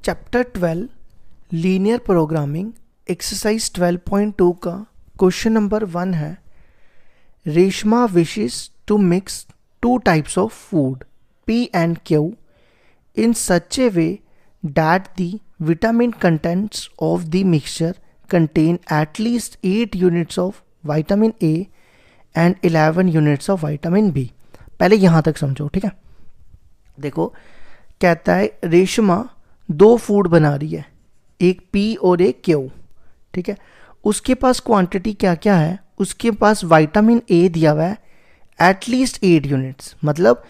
Chapter 12 linear programming exercise 12.2 का question number 1 है। Reshma wishes to mix two types of food P and Q in such a way that the vitamin contents of the mixture contain at least 8 units of vitamin A and 11 units of vitamin B। पहले यहाँ तक समझो, ठीक है। देखो, कहता है रेशमा दो फूड बना रही है, एक P और एक Q, ठीक है। उसके पास क्वांटिटी क्या क्या है? उसके पास विटामिन A दिया हुआ है एटलीस्ट 8 यूनिट्स, मतलब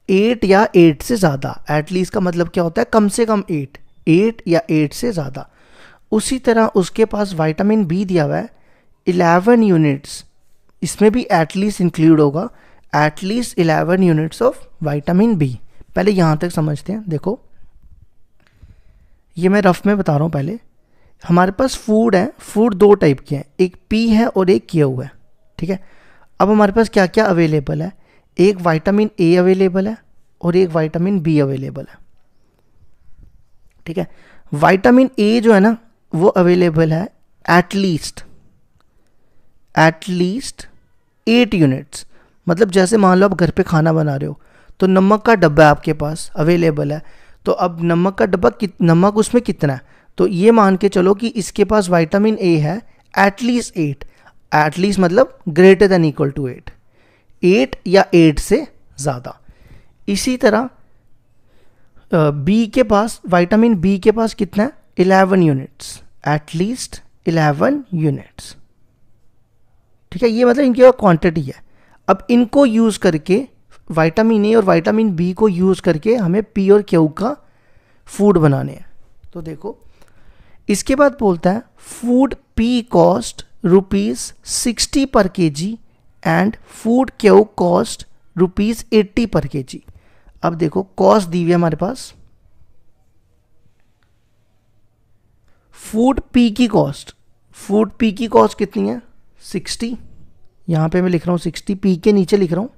8 या 8 से ज़्यादा। एटलीस्ट का मतलब क्या होता है? कम से कम 8 या 8 से ज़्यादा। उसी तरह उसके पास विटामिन B दिया हुआ है 11 यूनिट्स, इसमें भी एटलीस्ट इंक्लूड होगा, at least 11 units of vitamin B। पहले यहाँ तक समझते हैं। देखो, ये मैं रफ में बता रहा हूँ। पहले हमारे पास फूड है, फूड दो टाइप के हैं, एक P है और एक Q है, ठीक है। अब हमारे पास क्या क्या अवेलेबल है? एक विटामिन A अवेलेबल है और एक विटामिन B अवेलेबल है, ठीक है। विटामिन A जो है ना, वो अवेलेबल है एटलीस्ट 8 यूनिट्स। मतलब जैसे मान लो आप घर पे खाना बना रहे हो तो नमक का डब्बा आपके पास अवेलेबल है, तो अब नमक का डब्बा नमक उसमें कितना है? तो ये मान के चलो कि इसके पास विटामिन A है एटलीस्ट 8, एटलीस्ट मतलब ग्रेटर देन इक्वल टू 8 या 8 से ज़्यादा। इसी तरह B के पास, विटामिन B के पास कितना है? 11 यूनिट्स, एटलीस्ट 11 यूनिट्स, ठीक है। ये मतलब इनकी क्वांटिटी है। अब इनको यूज़ करके, विटामिन A और विटामिन B को यूज़ करके हमें P और Q का फूड बनाने हैं। तो देखो, इसके बाद बोलता है फूड P कॉस्ट ₹60 पर kg and food Q cost ₹80 पर kg। अब देखो, कॉस्ट दी हुई है हमारे पास। फूड P की कॉस्ट कितनी है? 60। यहाँ पे मैं लिख रहा हूँ 60, P के नीचे लिख रहा हूँ।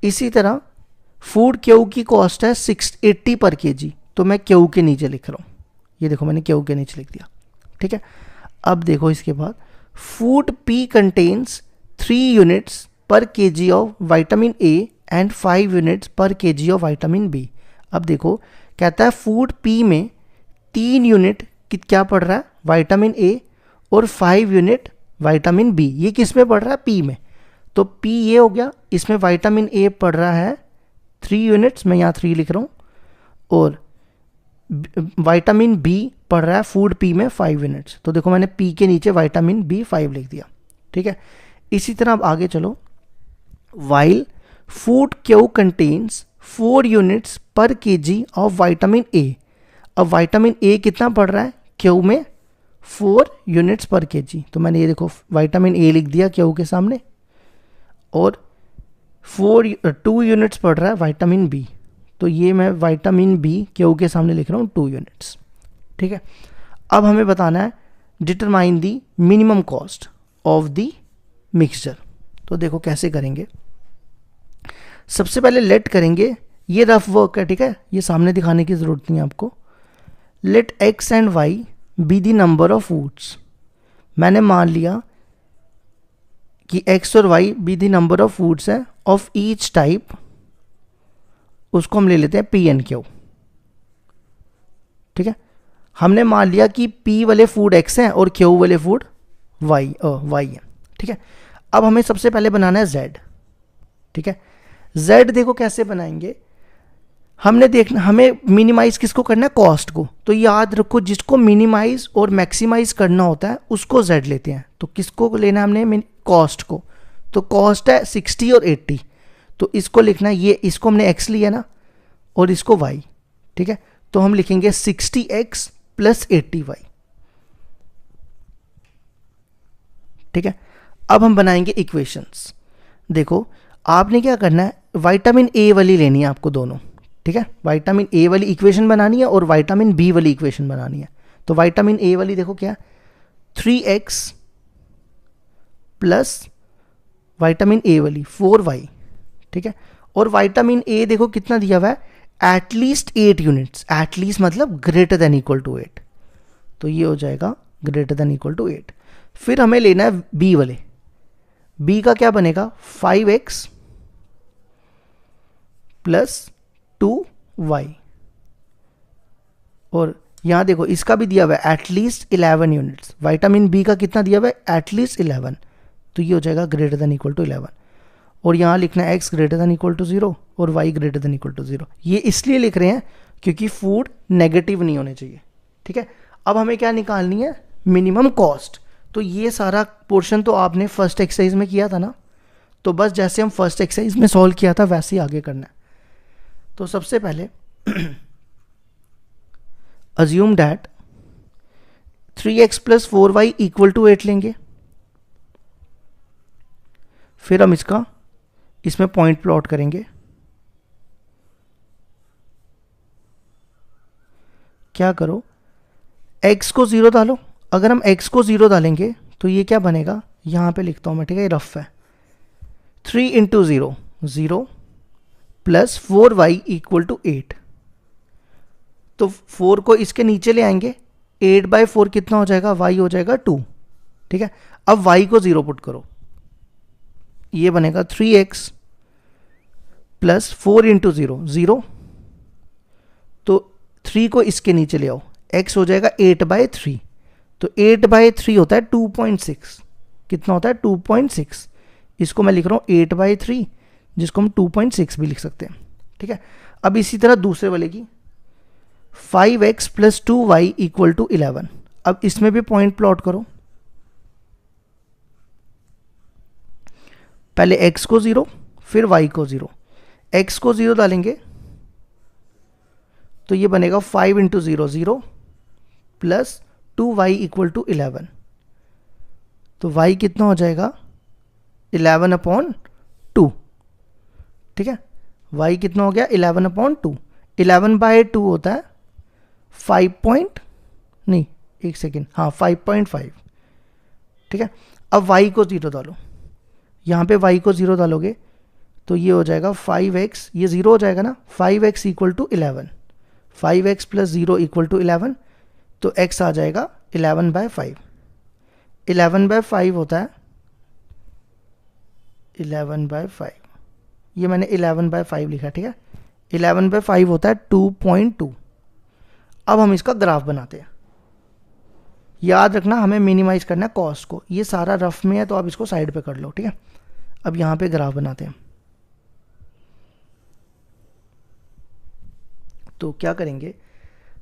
इसी तरह फूड Q की कॉस्ट है 80 पर kg, तो मैं Q के नीचे लिख रहा हूँ। ये देखो, मैंने Q के नीचे लिख दिया, ठीक है। अब देखो, इसके बाद फूड P कंटेन्स 3 यूनिट्स पर kg of vitamin A and 5 units पर kg ऑफ विटामिन B। अब देखो, कहता है फूड P में 3 यूनिट क्या पड़ रहा है? विटामिन A और 5 यूनिट विटामिन B। ये किस में पड़ रहा है? P में। तो P ये हो गया, इसमें विटामिन A पड़ रहा है 3 यूनिट्स, मैं यहाँ 3 लिख रहा हूँ, और विटामिन B पड़ रहा है फूड P में 5 यूनिट्स। तो देखो, मैंने P के नीचे विटामिन B 5 लिख दिया, ठीक है। इसी तरह अब आगे चलो, while food Q contains 4 units पर kg ऑफ विटामिन A। अब विटामिन A कितना पड़ रहा है Q में? 4 यूनिट्स पर kg। तो मैंने ये देखो विटामिन A लिख दिया Q के सामने, और 2 यूनिट्स पड़ रहा है विटामिन B। तो ये मैं विटामिन B Q के सामने लिख रहा हूँ 2 यूनिट्स, ठीक है। अब हमें बताना है determine the minimum cost of the mixture. तो देखो कैसे करेंगे। सबसे पहले लेट करेंगे, ये रफ वर्क है, ठीक है, ये सामने दिखाने की ज़रूरत नहीं है आपको। Let X and Y be the number of foods. मैंने मान लिया कि X और Y be the number of foods है ऑफ ईच टाइप, उसको हम ले लेते हैं P एंड Q, ठीक है। हमने मान लिया कि P वाले फूड X हैं और Q वाले फूड Y है, ठीक है। अब हमें सबसे पहले बनाना है Z, ठीक है। Z देखो कैसे बनाएंगे, हमने देखना, हमें मिनिमाइज किसको करना है? कॉस्ट को। तो याद रखो, जिसको मिनिमाइज और मैक्सिमाइज करना होता है उसको Z लेते हैं। तो किसको लेना है हमने? कॉस्ट को। तो कॉस्ट है 60 और 80, तो इसको लिखना है, ये इसको हमने X लिया ना, और इसको Y, ठीक है। तो हम लिखेंगे 60X प्लस 80Y, ठीक है। अब हम बनाएंगे इक्वेशंस। देखो, आपने क्या करना है, विटामिन A वाली लेनी है आपको दोनों, ठीक है। विटामिन A वाली इक्वेशन बनानी है और विटामिन B वाली इक्वेशन बनानी है। तो विटामिन A वाली देखो क्या, 3X प्लस विटामिन A वाली 4Y, ठीक है। और विटामिन A देखो कितना दिया हुआ है? एटलीस्ट 8 यूनिट्स, एटलीस्ट मतलब ग्रेटर देन इक्वल टू 8, तो ये हो जाएगा ग्रेटर देन इक्वल टू 8। फिर हमें लेना है बी वाले, बी का क्या बनेगा 5x प्लस 2y, और यहां देखो इसका भी दिया हुआ है एटलीस्ट 11 यूनिट्स, विटामिन बी का कितना दिया हुआ है एटलीस्ट 11, तो ये हो जाएगा ग्रेटर देन इक्वल टू 11। और यहाँ लिखना है x greater than equal to 0 और y greater than equal to 0। ये इसलिए लिख रहे हैं क्योंकि फूड नेगेटिव नहीं होने चाहिए, ठीक है। अब हमें क्या निकालनी है, मिनिमम कॉस्ट। तो ये सारा पोर्शन तो आपने फर्स्ट एक्सरसाइज में किया था ना, तो बस जैसे हम फर्स्ट एक्सरसाइज में सॉल्व किया था वैसे ही आगे करना है। तो सबसे पहले assume that 3x plus 4y equal to 8 लेंगे। फिर हम इसमें पॉइंट प्लॉट करेंगे। क्या करो, x को 0 डालो। अगर हम x को 0 डालेंगे तो ये क्या बनेगा, यहां पे लिखता हूं मैं, ठीक है, रफ है। 3 into 0 0 plus 4y equal to 8, तो 4 को इसके नीचे ले आएंगे, 8/4 कितना हो जाएगा, y हो जाएगा 2, ठीक है। अब y को 0 पुट करो, ये बनेगा 3x प्लस 4 इंटू 0 0, तो 3 को इसके नीचे ले आओ, x हो जाएगा 8/3, तो 8/3 होता है 2.6, कितना होता है 2.6, इसको मैं लिख रहा हूँ 8/3, जिसको हम 2.6 भी लिख सकते हैं, ठीक है। अब इसी तरह दूसरे वाले की 5x plus 2y equal to 11। अब इसमें भी पॉइंट प्लॉट करो, पहले x को 0 फिर y को 0, x को 0 डालेंगे तो ये बनेगा 5 into 0 0 plus 2y equal to 11, तो y कितना हो जाएगा 11/2, ठीक है। y कितना हो गया 11/2, 11/2 होता है 5.5, ठीक है। अब y को 0 डालो, यहाँ पे y को 0 डालोगे तो ये हो जाएगा 5x, ये 0 हो जाएगा ना, 5x equal to 11, 5x plus 0 equal to 11, तो x आ जाएगा 11/5, 11/5 होता है 11/5, ये मैंने 11/5 लिखा, ठीक है। 11/5 होता है 2.2। अब हम इसका ग्राफ बनाते हैं। याद रखना हमें मिनिमाइज करना है कॉस्ट को, ये सारा रफ में है तो आप इसको साइड पे कर लो, ठीक है। अब यहाँ पे ग्राफ बनाते हैं, तो क्या करेंगे,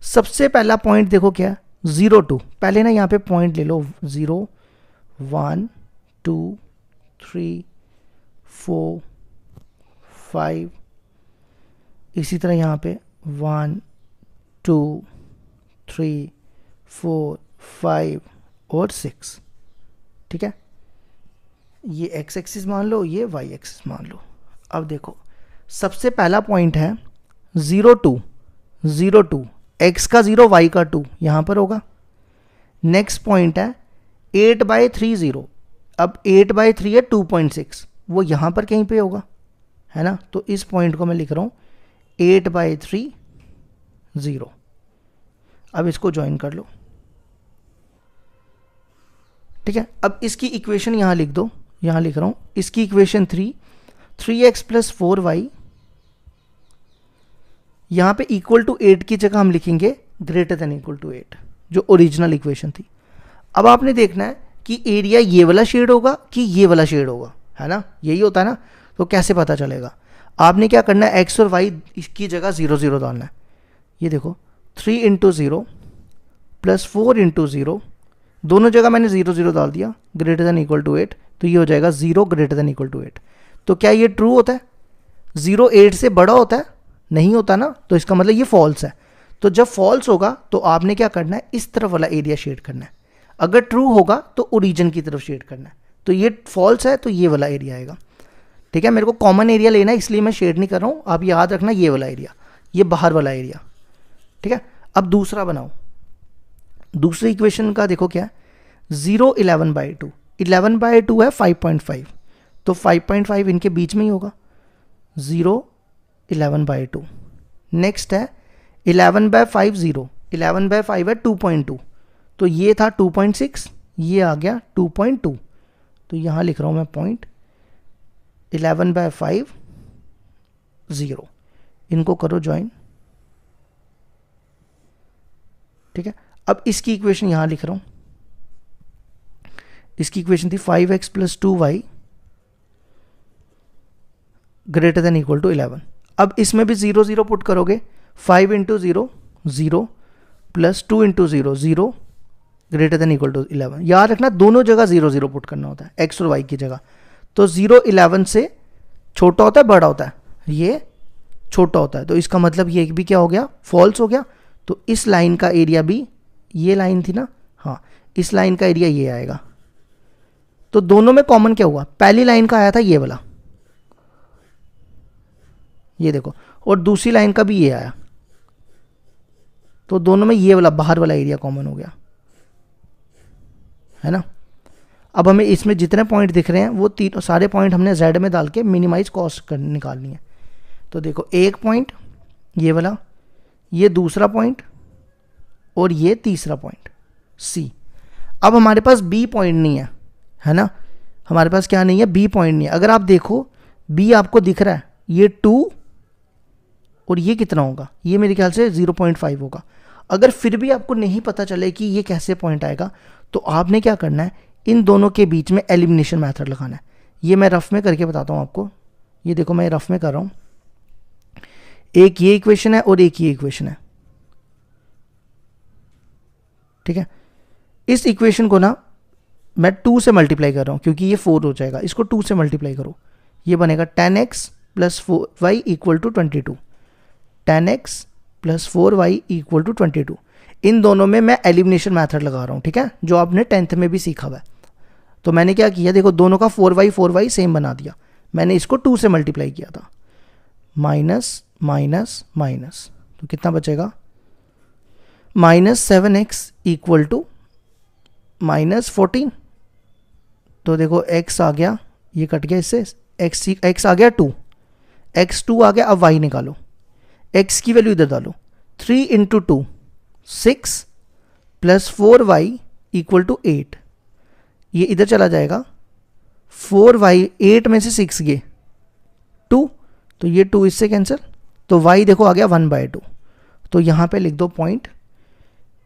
सबसे पहला पॉइंट देखो क्या है 0 2, पहले ना यहाँ पे पॉइंट ले लो 0 1 2 3 4 5, इसी तरह यहाँ पे 1 2 3 4 5 और 6, ठीक है। ये x एक्सिस मान लो, ये y एक्सिस मान लो। अब देखो सबसे पहला पॉइंट है 0 2 0 2, x का 0 y का 2 यहाँ पर होगा। नेक्स्ट पॉइंट है 8/3 0, अब 8/3 है 2.6, वो यहाँ पर कहीं पे होगा, है ना। तो इस पॉइंट को मैं लिख रहा हूँ 8/3 0। अब इसको ज्वाइन कर लो, ठीक है। अब इसकी इक्वेशन यहाँ लिख दो, यहाँ लिख रहा हूँ इसकी इक्वेशन 3x प्लस 4y, यहाँ पे इक्वल टू 8 की जगह हम लिखेंगे ग्रेटर देन इक्वल टू 8, जो ओरिजिनल इक्वेशन थी। अब आपने देखना है कि एरिया ये वाला शेड होगा कि ये वाला शेड होगा, है ना, यही होता है ना। तो कैसे पता चलेगा, आपने क्या करना है x और y की जगह 0 0 डालना है। ये देखो 3 इंटू 0 प्लस 4 इंटू 0, दोनों जगह मैंने 0 0 डाल दिया, ग्रेटर देन इक्वल टू 8, तो ये हो जाएगा 0 ग्रेटर देन इक्वल टू 8। तो क्या ये ट्रू होता है, 0 8 से बड़ा होता है, नहीं होता ना, तो इसका मतलब ये फॉल्स है। तो जब फॉल्स होगा तो आपने क्या करना है, इस तरफ वाला एरिया शेड करना है। अगर ट्रू होगा तो ओरिजिन की तरफ शेड करना है। तो ये फॉल्स है तो ये वाला एरिया आएगा, ठीक है। मेरे को कॉमन एरिया लेना है इसलिए मैं शेड नहीं कर रहा हूँ, आप याद रखना ये वाला एरिया, ये बाहर वाला एरिया, ठीक है। अब दूसरा बनाओ, दूसरे इक्वेशन का देखो क्या है, 0 11/2, 11/2 है 5.5, तो 5.5 इनके बीच में ही होगा, 0 11/2। नेक्स्ट है 11/5 0, 11/5 है 2.2, तो ये था 2.6, ये आ गया 2.2, तो यहाँ लिख रहा हूँ मैं पॉइंट 11/5 0, इनको करो ज्वाइन। ठीक है, अब इसकी इक्वेशन यहाँ लिख रहा हूँ, इसकी इक्वेशन थी 5x + 2y > 11। अब इसमें भी 0 0 पुट करोगे, 5 × 0 0 प्लस 2 × 0 0 > 11। याद रखना दोनों जगह 0 0 पुट करना होता है, x और y की जगह। तो 0 11 से छोटा होता है बड़ा होता है, ये छोटा होता है, तो इसका मतलब ये भी क्या हो गया, फॉल्स हो गया। तो इस लाइन का एरिया भी, ये लाइन थी ना, हाँ, इस लाइन का एरिया ये आएगा। तो दोनों में कॉमन क्या हुआ, पहली लाइन का आया था ये वाला, ये देखो, और दूसरी लाइन का भी ये आया, तो दोनों में ये वाला बाहर वाला एरिया कॉमन हो गया, है ना। अब हमें इसमें जितने पॉइंट दिख रहे हैं वो तीनों सारे पॉइंट हमने z में डाल के मिनिमाइज कॉस्ट निकालनी है। तो देखो एक पॉइंट ये वाला, ये दूसरा पॉइंट, और ये तीसरा पॉइंट C। अब हमारे पास B पॉइंट नहीं है ना, हमारे पास क्या नहीं है, B पॉइंट नहीं है। अगर आप देखो B आपको दिख रहा है, ये 2 और ये कितना होगा, ये मेरे ख्याल से 0.5 होगा। अगर फिर भी आपको नहीं पता चले कि ये कैसे पॉइंट आएगा, तो आपने क्या करना है, इन दोनों के बीच में एलिमिनेशन मेथड लगाना है। ये मैं रफ में करके बताता हूँ आपको, ये देखो मैं रफ में कर रहा हूँ। एक ये इक्वेशन है और एक ये इक्वेशन है, ठीक है। इस इक्वेशन को ना मैं 2 से मल्टीप्लाई कर रहा हूँ क्योंकि ये 4 हो जाएगा, इसको 2 से मल्टीप्लाई करो, ये बनेगा 10x + 4y = 22, 10x + 4y = 22। इन दोनों में मैं एलिमिनेशन मेथड लगा रहा हूँ, ठीक है, जो आपने 10th में भी सीखा हुआ है। तो मैंने क्या किया, देखो दोनों का 4y सेम बना दिया, मैंने इसको 2 से मल्टीप्लाई किया था, माइनस माइनस माइनस, तो कितना बचेगा, -7x = -14। तो देखो x आ गया, ये कट गया इससे, x आ गया 2, x2 आ गया। अब y निकालो, x की वैल्यू इधर डालो, 3 × 2 6 प्लस 4y = 8, ये इधर चला जाएगा, 4y 8 में से 6 गए 2, तो ये 2 इससे कैंसिल, तो y देखो आ गया 1/2। तो यहाँ पे लिख दो पॉइंट,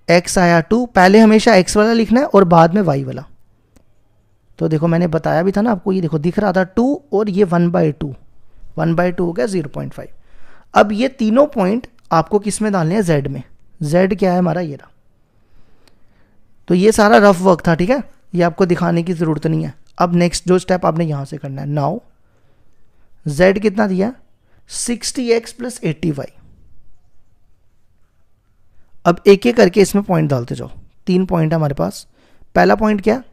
x आया 2, पहले हमेशा x वाला लिखना है और बाद में y वाला। तो देखो मैंने बताया भी था ना आपको, ये देखो दिख रहा था 2 और ये 1/2, 1/2 हो गया 0.5। अब ये तीनों पॉइंट आपको किस में डालने हैं, z में। z क्या है हमारा, ये रहा। तो ये सारा रफ वर्क था, ठीक है, ये आपको दिखाने की ज़रूरत नहीं है। अब नेक्स्ट जो स्टेप आपने यहाँ से करना है, नाउ z कितना दिया, 60x + 80y। अब एक एक करके इसमें पॉइंट डालते जाओ, 3 पॉइंट है हमारे पास। पहला पॉइंट क्या,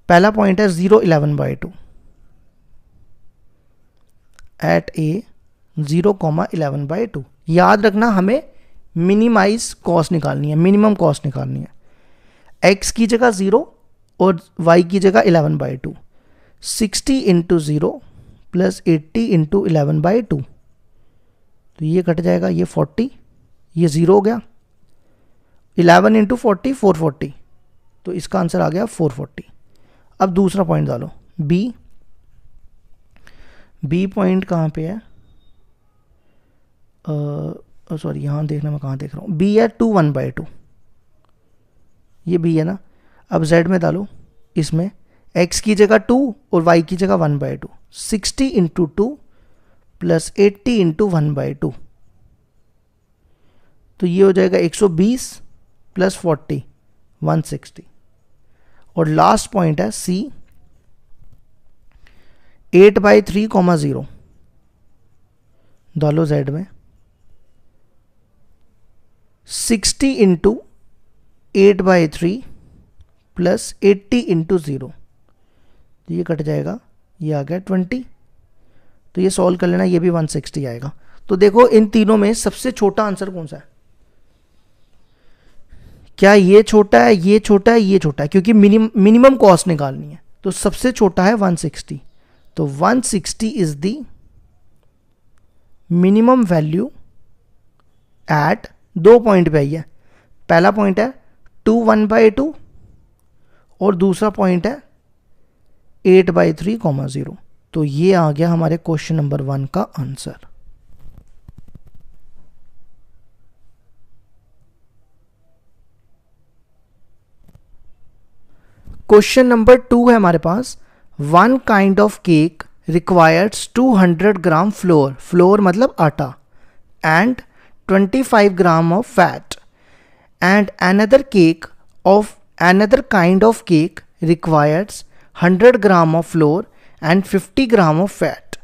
पहला पॉइंट है 0 11/2 एट a 0, 11/2। याद रखना हमें मिनिमाइज कॉस्ट निकालनी है, मिनिमम कॉस्ट निकालनी है। x की जगह 0 और y की जगह 11/2, 60 × 0 + 80 × 11/2, तो ये कट जाएगा, ये 40, ये 0 हो गया, 11 × 40 440, तो इसका आंसर आ गया 440। अब दूसरा पॉइंट डालो, b पॉइंट कहाँ पे है, सॉरी यहाँ देखना, मैं कहाँ देख रहा हूँ, b है 2 1/2, ये b है ना। अब z में डालो, इसमें x की जगह 2 और y की जगह 1/2, 60 × 2 + 80 × 1/2, तो ये हो जाएगा 120 + 40 160। और लास्ट पॉइंट है c, 8/3, 0 डालो z में, 60 × 8/3 + 80 × 0, तो ये कट जाएगा, ये आ गया 20। तो ये सॉल्व कर लेना, ये भी 160 आएगा। तो देखो इन तीनों में सबसे छोटा आंसर कौन सा है, क्या ये छोटा है, ये छोटा है, ये छोटा है, क्योंकि मिनिमम कॉस्ट निकालनी है, तो सबसे छोटा है 160। तो 160 is the minimum value at 2 point पे आई है। पहला पॉइंट है 2 1/2 और दूसरा पॉइंट है 8/3, 0। तो ये आ गया हमारे क्वेश्चन नंबर 1 का आंसर। क्वेश्चन नंबर 2 है हमारे पास, 1 kind of cake requires 200 gram floor, floor मतलब आटा, and 25 gram of fat, and another kind of cake requires 100 gram of flour and 50 gram of fat.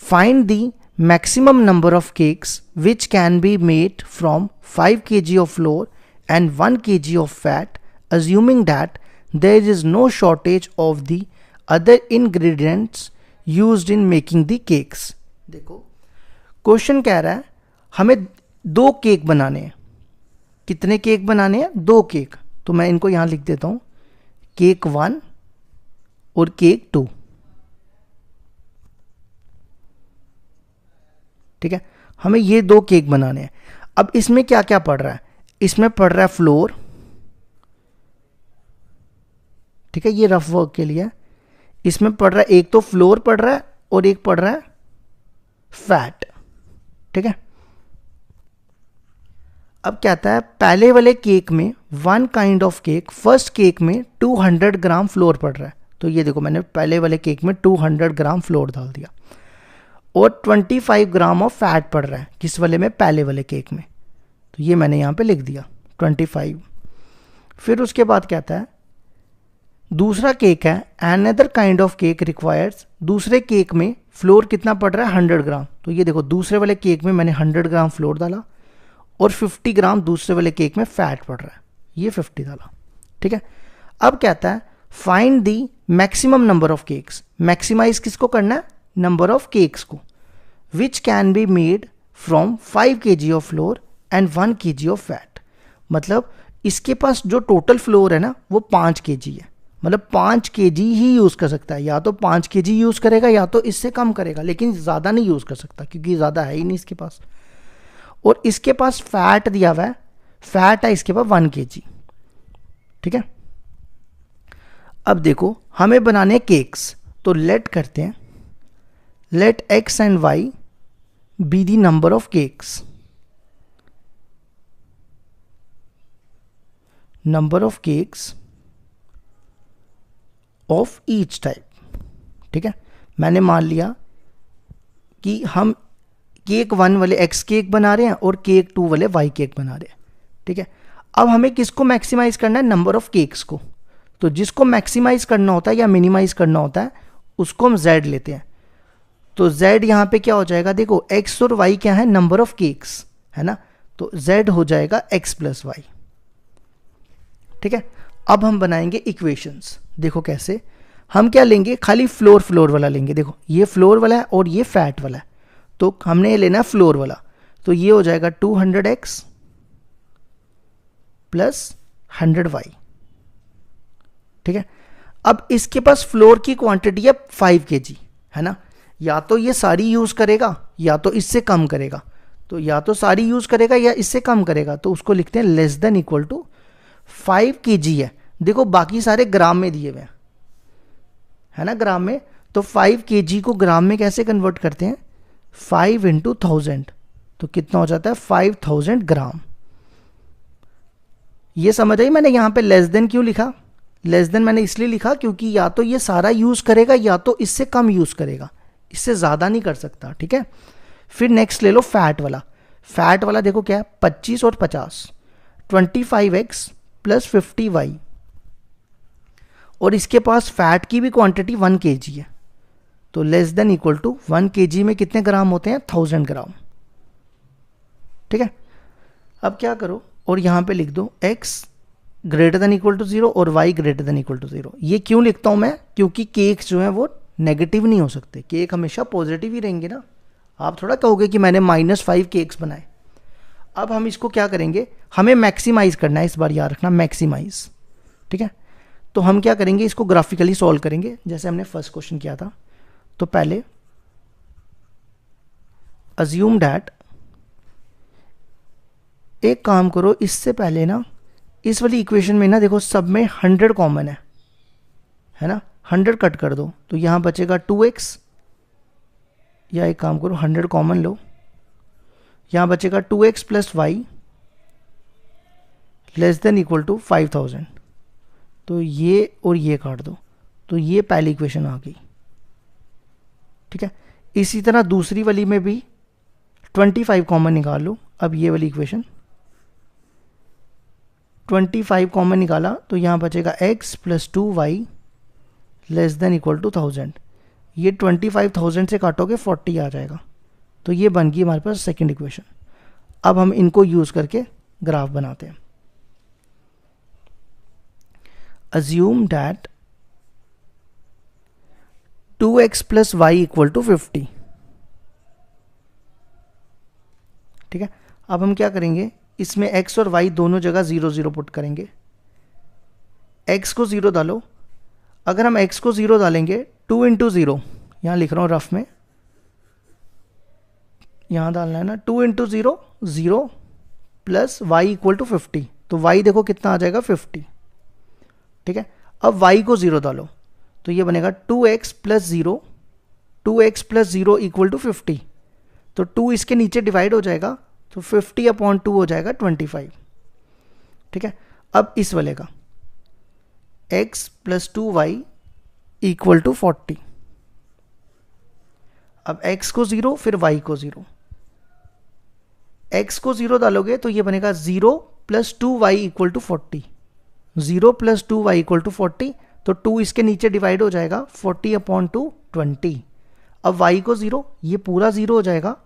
Find the maximum number of cakes which can be made from 5 kg of flour and 1 kg of fat, assuming that there is no shortage of the other ingredients used in making the cakes. देखो question कह रहा है हमें 2 cake बनाने हैं। कितने cake बनाने हैं? 2 केक। तो मैं इनको यहां लिख देता हूं, केक 1 और केक 2। ठीक है, हमें ये 2 केक बनाने हैं। अब इसमें क्या क्या पड़ रहा है? इसमें पड़ रहा है फ्लोर, ठीक है, ये रफ वर्क के लिए। इसमें पड़ रहा है, एक तो फ्लोर पड़ रहा है और एक पड़ रहा है फैट। ठीक है, अब क्या आता है, पहले वाले केक में 1 kind of cake, first cake में 200 ग्राम फ्लोर पड़ रहा है। तो ये देखो मैंने पहले वाले केक में 200 ग्राम फ्लोर डाल दिया, और 25 ग्राम ऑफ फैट पड़ रहा है किस वाले में? पहले वाले केक में। तो ये मैंने यहाँ पे लिख दिया 25। फिर उसके बाद क्या आता है, दूसरा केक है another kind of cake requires, दूसरे केक में फ्लोर कितना पड़ रहा है? 100 ग्राम। तो ये देखो दूसरे वाले केक में मैंने 100 ग्राम फ्लोर डाला और 50 ग्राम दूसरे वाले केक में फैट पड़ रहा है, ये 50 डाला। ठीक है, अब क्या आता है, find the maximum number of cakes. Maximize किसको करना है? नंबर ऑफ केक्स को। Which can be made from 5 kg of flour and 1 kg of fat. मतलब इसके पास जो टोटल फ्लोर है ना वो 5 kg है, मतलब 5 kg ही यूज कर सकता है। या तो 5 kg यूज करेगा या तो इससे कम करेगा, लेकिन ज्यादा नहीं यूज कर सकता क्योंकि ज्यादा है ही नहीं इसके पास। और इसके पास फैट दिया हुआ है, फैट है इसके पास 1 kg। ठीक है, अब देखो हमें बनाने केक्स, तो लेट करते हैं, let x and y be the number of cakes, number of cakes of each type. ठीक है, मैंने मान लिया कि हम केक 1 वाले x केक बना रहे हैं और केक 2 वाले y केक बना रहे हैं। ठीक है, अब हमें किसको मैक्सिमाइज करना है? नंबर ऑफ केक्स को। तो जिसको मैक्सिमाइज करना होता है या मिनिमाइज करना होता है उसको हम z लेते हैं। तो z यहां पे क्या हो जाएगा, देखो x और y क्या है? नंबर ऑफ केक्स है ना, तो z हो जाएगा x प्लस y। ठीक है, अब हम बनाएंगे इक्वेशंस। देखो कैसे, हम क्या लेंगे, खाली फ्लोर फ्लोर वाला लेंगे। देखो ये फ्लोर वाला है और ये फैट वाला है, तो हमने ये लेना है फ्लोर वाला। तो ये हो जाएगा 200x प्लस 100y। ठीक है, अब इसके पास फ्लोर की क्वांटिटी है 5 kg है ना, या तो ये सारी यूज करेगा या तो इससे कम करेगा। तो या तो सारी यूज करेगा या इससे कम करेगा, तो उसको लिखते हैं less than equal to 5 kg है। देखो बाकी सारे ग्राम में दिए हुए हैं है ना, ग्राम में। तो 5 kg को ग्राम में कैसे कन्वर्ट करते हैं? 5 × 1000, तो कितना हो जाता है? 5000 ग्राम। ये समझ आई? मैंने यहां पे लेस देन क्यों लिखा? लेस देन मैंने इसलिए लिखा क्योंकि या तो ये सारा यूज करेगा या तो इससे कम यूज करेगा, इससे ज्यादा नहीं कर सकता। ठीक है, फिर नेक्स्ट ले लो फैट वाला। फैट वाला देखो क्या है, 25 और 50, 25x प्लस 50y, और इसके पास फैट की भी क्वांटिटी 1 kg है। तो less than equal to 1 kg में कितने ग्राम होते हैं? 1000 ग्राम। ठीक है, अब क्या करो, और यहां पे लिख दो x greater than equal to 0 और y greater than equal to 0। ये क्यों लिखता हूं मैं? क्योंकि केक जो है वो नेगेटिव नहीं हो सकते, केक हमेशा पॉजिटिव ही रहेंगे ना। आप थोड़ा कहोगे कि मैंने -5 केक्स बनाए। अब हम इसको क्या करेंगे, हमें मैक्सिमाइज करना है, इस बार याद रखना मैक्सिमाइज। ठीक है, तो हम क्या करेंगे, इसको ग्राफिकली सॉल्व करेंगे जैसे हमने फर्स्ट क्वेश्चन किया था। तो पहले assume that एक काम करो, इससे पहले ना इस वाली इक्वेशन में ना देखो सब में 100 कॉमन है ना, 100 कट कर दो तो यहाँ बचेगा 2x, या एक काम करो 100 कॉमन लो, यहाँ बचेगा 2x plus y less than equal to 5000। तो ये और ये काट दो, तो ये पहली इक्वेशन आ गई। ठीक है, इसी तरह दूसरी वाली में भी 25 कॉमन निकाल लो। अब ये वाली इक्वेशन 25 कॉमन निकाला तो यहाँ बचेगा x plus 2y less than equal to 1000। ये 25,000 से काटोगे 40 आ जाएगा। तो ये बन गई हमारे पास सेकंड इक्वेशन। अब हम इनको यूज़ करके ग्राफ बनाते हैं। Assume that 2x plus y equal to 50। ठीक है, अब हम क्या करेंगे, इसमें x और y दोनों जगह 0 0 पुट करेंगे। x को 0 डालो, अगर हम x को 0 डालेंगे 2 इंटू 0, यहाँ लिख रहा हूँ रफ में, यहाँ डालना है ना 2 into 0 0 plus y equal to 50। तो y देखो कितना आ जाएगा 50। ठीक है, अब y को 0 डालो तो ये बनेगा 2x plus 0, 2x plus 0 equal to 50। तो 2 इसके नीचे डिवाइड हो जाएगा तो 50/2 हो जाएगा 25। ठीक है, अब इस वाले का x plus 2y equal to 40। अब x को 0 फिर y को 0, x को 0 डालोगे तो ये बनेगा 0 plus 2y equal to 40, 0 plus 2y equal to 40। तो 2 इसके नीचे डिवाइड हो जाएगा 40/2 20। अब y को 0, ये पूरा 0 हो जाएगा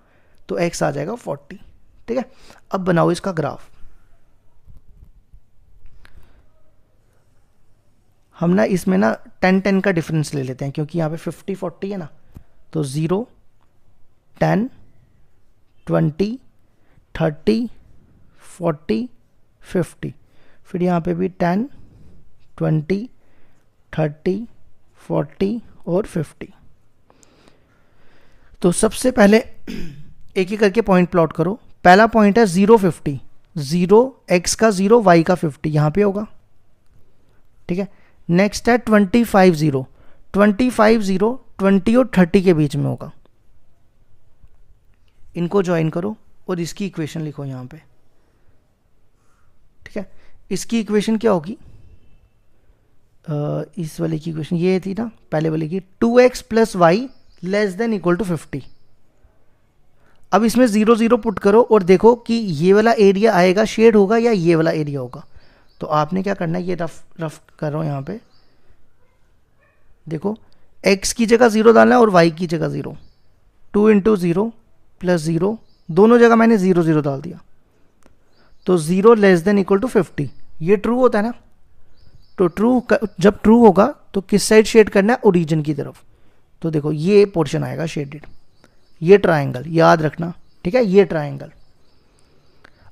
तो x आ जाएगा 40। ठीक है, अब बनाओ इसका ग्राफ। हम ना इसमें ना 10 10 का डिफरेंस ले लेते हैं क्योंकि यहाँ पे 50 40 है ना। तो 0 10 20 30 40 50, फिर यहाँ पे भी 10 20 30 40 और 50। तो सबसे पहले एक ही करके पॉइंट प्लॉट करो। पहला पॉइंट है 0 50, 0 x का 0 y का 50 यहाँ पे होगा। ठीक है, नेक्स्ट है 25 0, 25 0 20 और 30 के बीच में होगा। इनको ज्वाइन करो और इसकी इक्वेशन लिखो यहाँ पे। ठीक है, इसकी इक्वेशन क्या होगी, इस वाले की इक्वेशन ये थी ना पहले वाले की, 2x plus y less than equal to 50। अब इसमें 0 0 पुट करो और देखो कि ये वाला एरिया आएगा शेड होगा या ये वाला एरिया होगा। तो आपने क्या करना है, ये रफ कर रहा हूँ यहाँ पे, देखो x की जगह 0 डालना है और y की जगह 0। 2 इंटू 0 प्लस 0, दोनों जगह मैंने 0 0 डाल दिया। तो 0 लेस देन इक्वल टू 50, ये ट्रू होता है ना। तो जब ट्रू होगा तो किस साइड शेड करना है, ओरिजिन की तरफ। तो देखो ये पोर्शन आएगा शेडेड, ये ट्रायंगल याद रखना। ठीक है, ये ट्रायंगल।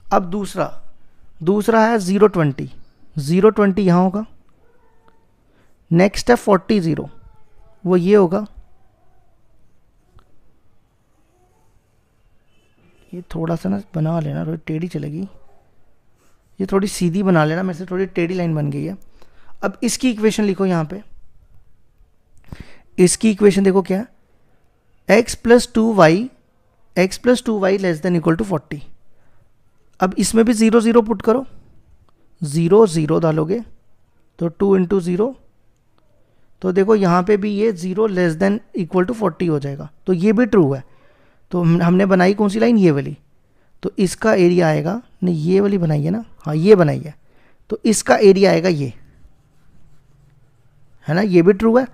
अब दूसरा है 0 20, 0 20 यहाँ होगा। नेक्स्ट है 40 0, वो ये होगा। ये थोड़ा सा ना बना लेना, थोड़ी टेढ़ी चलेगी, ये थोड़ी सीधी बना लेना, मेरे से थोड़ी टेढ़ी लाइन बन गई है। अब इसकी इक्वेशन लिखो यहाँ पे। इसकी इक्वेशन देखो क्या है, x plus 2y less than equal to 40। अब इसमें भी 0 0 पुट करो, 0 0 डालोगे तो 2 इंटू 0। तो देखो यहाँ पे भी ये 0 लेस देन इक्वल टू 40 हो जाएगा। तो ये भी ट्रू है। तो हमने बनाई कौन सी लाइन, ये वाली। तो इसका एरिया आएगा, नहीं ये वाली बनाई है ना, हाँ ये बनाई है। तो इसका एरिया आएगा ये, है ना, ये भी ट्रू है।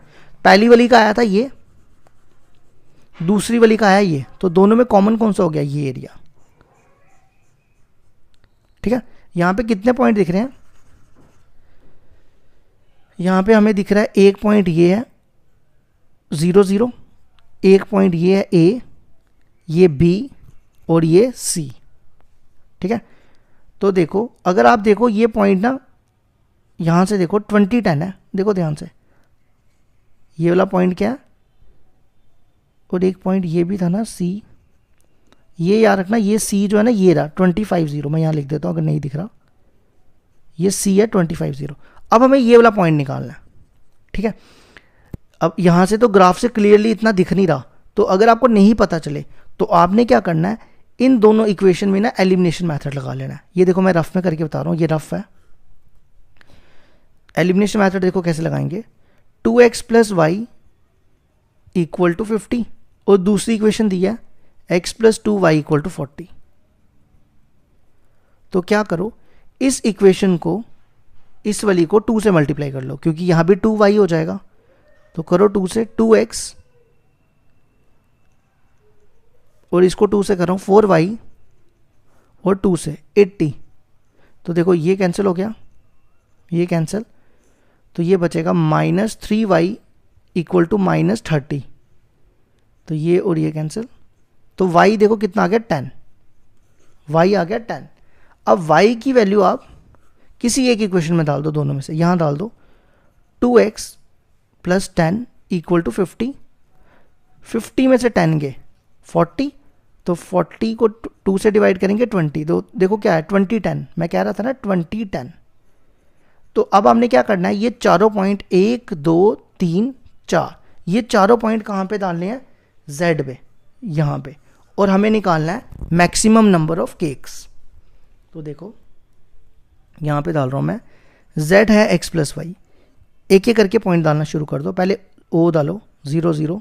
पहली वाली का आया था ये, दूसरी वाली का आया ये, तो दोनों में कॉमन कौन सा हो गया, ये एरिया। ठीक है, यहाँ पे कितने पॉइंट दिख रहे हैं, यहाँ पे हमें दिख रहा है एक पॉइंट ये है 0 0, एक पॉइंट ये है A, ये B और ये C। ठीक है, तो देखो अगर आप देखो ये पॉइंट ना यहाँ से देखो 20 10 है, देखो ध्यान से, ये वाला पॉइंट क्या है, और एक पॉइंट ये भी था ना C, ये याद रखना, ये सी जो है ना ये रहा 25 मैं यहाँ लिख देता हूँ अगर नहीं दिख रहा, ये सी है 25। अब हमें ये वाला पॉइंट निकालना है, ठीक है। अब यहाँ से तो ग्राफ से क्लियरली इतना दिख नहीं रहा, तो अगर आपको नहीं पता चले तो आपने क्या करना है, इन दोनों इक्वेशन में ना एलिमिनेशन मेथड लगा लेना है। ये देखो मैं रफ में करके बता रहा हूँ, ये रफ है। एलिमिनेशन मेथड देखो कैसे लगाएंगे, 2x plus y equal to 50 और दूसरी इक्वेशन दी है x plus 2y equal to 40। तो क्या करो, इस इक्वेशन को इस वाली को 2 से मल्टीप्लाई कर लो, क्योंकि यहां भी 2y हो जाएगा। तो करो 2 से 2x और इसको 2 से कर रहा हूं 4y और 2 से 80। तो देखो ये कैंसिल हो गया, ये कैंसिल, तो ये बचेगा -3y इक्वल टू -30। तो ये और ये कैंसिल, तो y देखो कितना आ गया 10, y आ गया 10। अब y की वैल्यू आप किसी एक इक्वेशन में डाल दो, दोनों में से, यहां डाल दो 2x प्लस 10 इक्वल टू 50। 50 में से 10 गए 40, तो 40 को 2 से डिवाइड करेंगे 20, तो देखो क्या है 20 10, मैं कह रहा था ना 20 10। तो अब हमने क्या करना है, ये चारों पॉइंट 1 2 3 4, ये चारों पॉइंट कहाँ पे डालने हैं, z पे, यहाँ पे, और हमें निकालना है मैक्सिमम नंबर ऑफ केक्स। तो देखो यहाँ पे डाल रहा हूँ मैं, z है x प्लस वाई, एक एक करके पॉइंट डालना शुरू कर दो। पहले o डालो 0 0,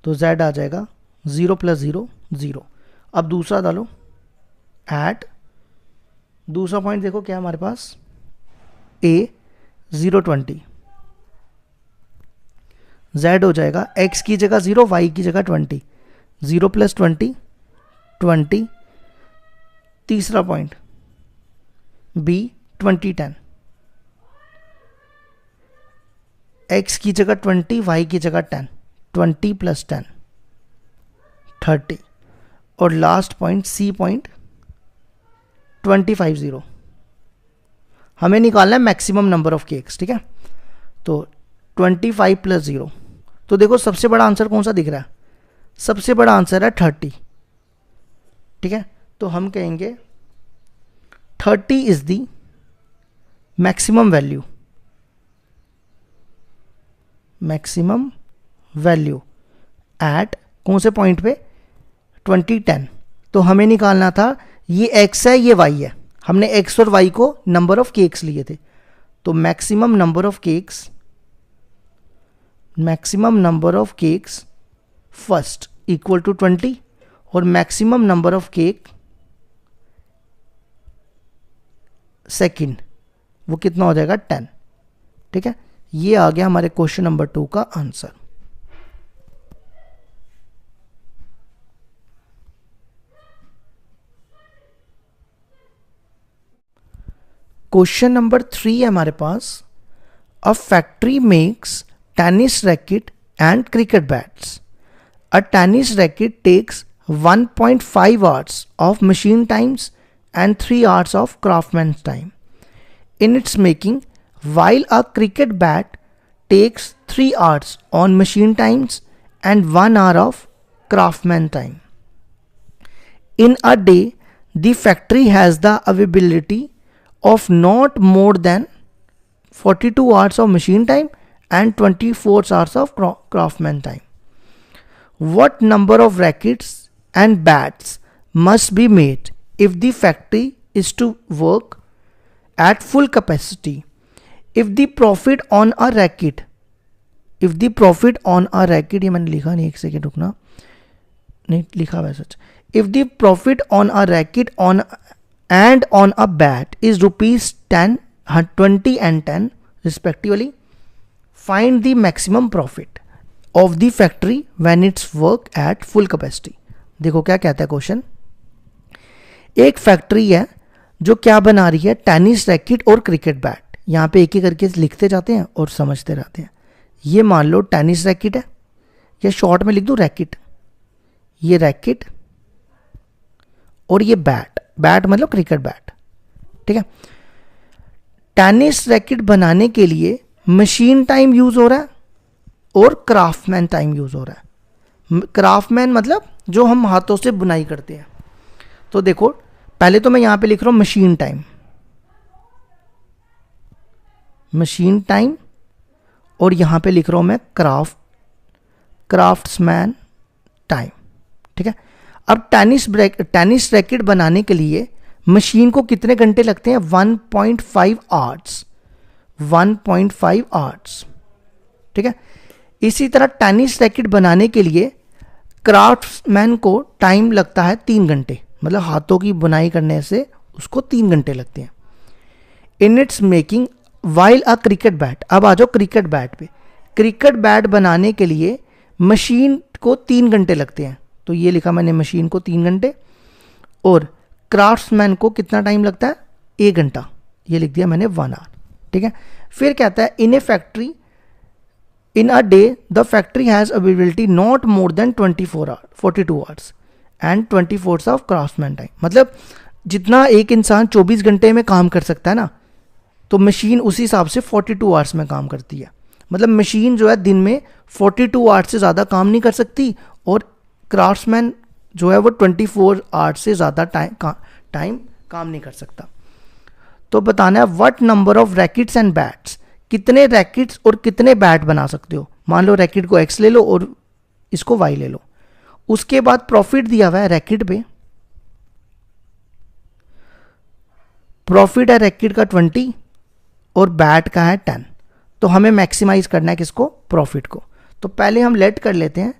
तो z आ जाएगा 0 प्लस 0 0। अब दूसरा डालो एट, दूसरा पॉइंट देखो क्या हमारे पास, a 0 20, z हो जाएगा x की जगह 0 y की जगह 20, 0 प्लस 20 20। तीसरा पॉइंट b 20 10, x की जगह 20 y की जगह 10, 20 प्लस 10 30। और लास्ट पॉइंट c पॉइंट 25 0। हमें निकालना है मैक्सिमम नंबर ऑफ केक्स, ठीक है। तो 25 प्लस 0, तो देखो सबसे बड़ा आंसर कौन सा दिख रहा है, सबसे बड़ा आंसर है 30, ठीक है। तो हम कहेंगे 30 is the maximum value, maximum value at कौन से पॉइंट पे, 20 10। तो हमें निकालना था, ये x है ये y है, हमने x और y को नंबर ऑफ केक्स लिए थे। तो maximum number of cakes, maximum number of cakes first equal to 20 और maximum number of cake second, वो कितना हो जाएगा 10, ठीक है। ये आ गया हमारे क्वेश्चन नंबर 2 का आंसर। क्वेश्चन नंबर 3 है हमारे पास, a factory makes tennis racket and cricket bats. A tennis racket takes 1.5 hours of machine times and 3 hours of craftsman's time in its making, while a cricket bat takes 3 hours on machine times and 1 hour of craftsman time. In a day, the factory has the availability of not more than 42 hours of machine time and 24 hours of craftsman time. What number of rackets and bats must be made if the factory is to work at full capacity? If the profit on a racket, ये मैंने लिखा नहीं, एक second रुकना, नहीं लिखा वैसा। If the profit on a racket and on a bat is rupees 10, 20 and 10 respectively, find the maximum profit of the factory when it's work at full capacity. देखो क्या कहता है क्वेश्चन, एक फैक्ट्री है जो क्या बना रही है, टेनिस रैकेट और क्रिकेट बैट। यहाँ पे एक एक करके लिखते जाते हैं और समझते रहते हैं। ये मान लो टेनिस रैकेट है, या शॉर्ट में लिख दूँ रैकेट, ये रैकेट और ये बैट, बैट मतलब क्रिकेट बैट, ठीक है। टेनिस रैकेट बनाने के लिए मशीन टाइम यूज हो रहा है और क्राफ्टमैन टाइम यूज हो रहा है। क्राफ्टमैन मतलब जो हम हाथों से बुनाई करते हैं। तो देखो पहले तो मैं यहाँ पे लिख रहा हूँ मशीन टाइम, मशीन टाइम, और यहाँ पे लिख रहा हूँ मैं क्राफ्ट्समैन टाइम। ठीक है। अब टेनिस रैकेट बनाने के लिए मशीन को कितने घंटे लगते हैं? 1.5 आवर्स, 1.5 आवर्स। ठीक है। इसी तरह टेनिस रैकेट बनाने के लिए क्राफ्ट्समैन को टाइम लगता है 3 घंटे, मतलब हाथों की बुनाई करने से उसको 3 घंटे लगते हैं। In its making while a cricket bat, अब आ जाओ क्रिकेट बैट पे। क्रिकेट बैट बनाने के लिए मशीन को 3 घंटे लगते हैं, तो ये लिखा मैंने मशीन को 3 घंटे, और क्राफ्ट्समैन को कितना टाइम लगता है? 1 घंटा, ये लिख दिया मैंने 1 आवर। ठीक है। फिर कहता है in a factory in a day the factory has availability not more than 42 hours and 24 of craftsman time, मतलब जितना एक इंसान 24 घंटे में काम कर सकता है ना, तो मशीन उसी हिसाब से 42 आवर्स में काम करती है। मतलब मशीन जो है दिन में 42 आवर्स से ज़्यादा काम नहीं कर सकती, और क्राफ्ट्समैन जो है वो 24 आवर्स से ज़्यादा टाइम काम नहीं कर सकता। तो बताना है what number of rackets and bats, कितने रैकेट्स और कितने बैट बना सकते हो। मान लो रैकेट को x ले लो और इसको y ले लो। उसके बाद प्रॉफिट दिया हुआ है रैकेट पे, प्रॉफिट है रैकेट का 20 और बैट का है 10। तो हमें मैक्सिमाइज करना है किसको? प्रॉफिट को। तो पहले हम लेट कर लेते हैं।